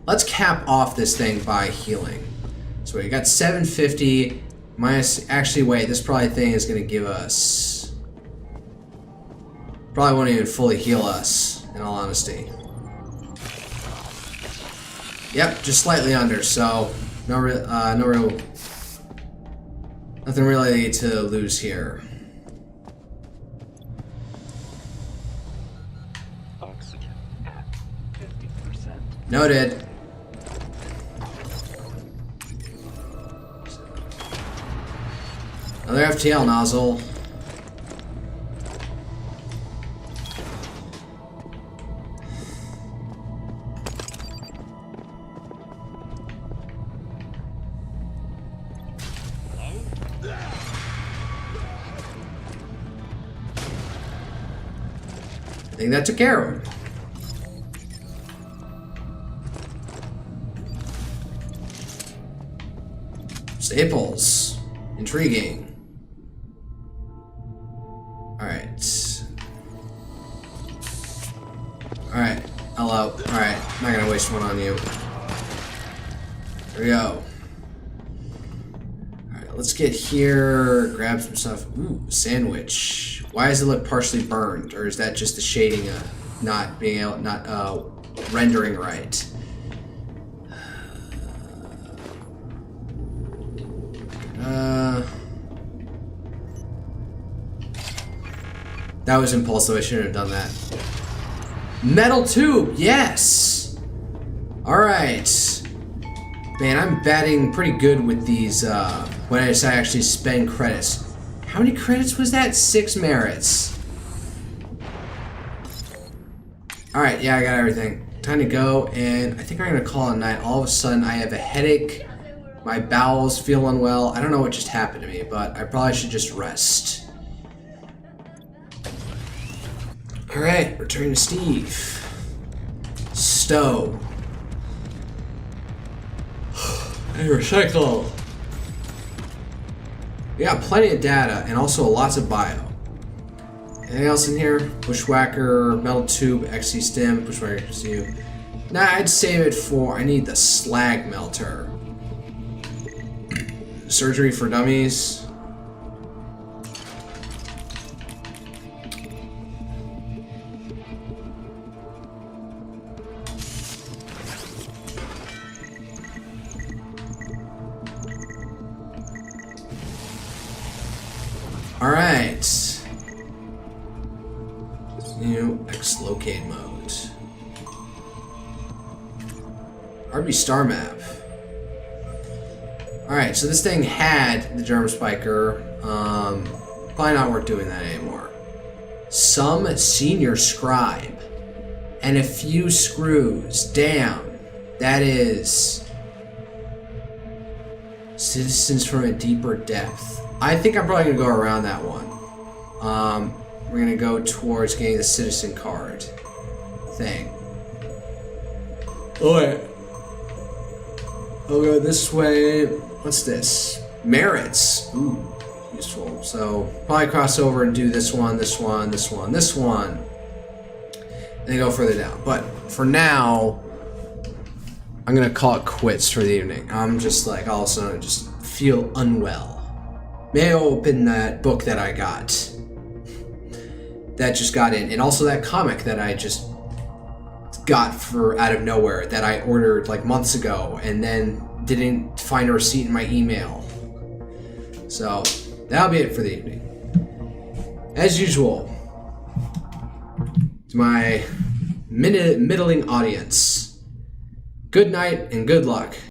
Let's cap off this thing by healing. So we got 750 minus. Actually, wait. This probably thing is going to give us. Probably won't even fully heal us. In all honesty. Yep, just slightly under. So no real, nothing really to lose here. Oxygen at 50%. Noted. Another FTL nozzle. I think that took care of him. Staples. Intriguing. Alright. Alright. Hello. Alright. Not gonna waste one on you. There we go. Alright, let's get here. Grab some stuff. Ooh, sandwich. Why does it look partially burned? Or is that just the shading not being able, rendering right? That was impulsive. I shouldn't have done that. Metal tube, yes! Alright. Man, I'm batting pretty good with these when I decide to actually spend credits. How many credits was that? 6 merits. Alright, yeah, I got everything. Time to go, and I think I'm gonna call it a night. All of a sudden, I have a headache. My bowels feel unwell. I don't know what just happened to me, but I probably should just rest. Alright, return to Steve. Stow. And recycle. We got plenty of data and also lots of bio. Anything else in here? Bushwhacker, metal tube, XC stem, bushwhacker XC. Nah, I'd save it for. I need the slag melter. Surgery for dummies. Alright. New X-locate mode. RB star map. Alright, so this thing had the germ spiker. Probably not worth doing that anymore. Some senior scribe. And a few screws. Damn. That is... Citizens from a deeper depth. I think I'm probably going to go around that one. We're going to go towards getting the citizen card thing. Oh, wait. I'll go this way. What's this? Merits. Ooh, useful. So, probably cross over and do this one, this one, this one, this one. And then go further down. But for now, I'm going to call it quits for the evening. I'm just like, all of a sudden, I just feel unwell. May I open that book that I got. That just got in. And also that comic that I just got for out of nowhere that I ordered like months ago and then didn't find a receipt in my email. So that'll be it for the evening. As usual, to my middling audience, good night and good luck.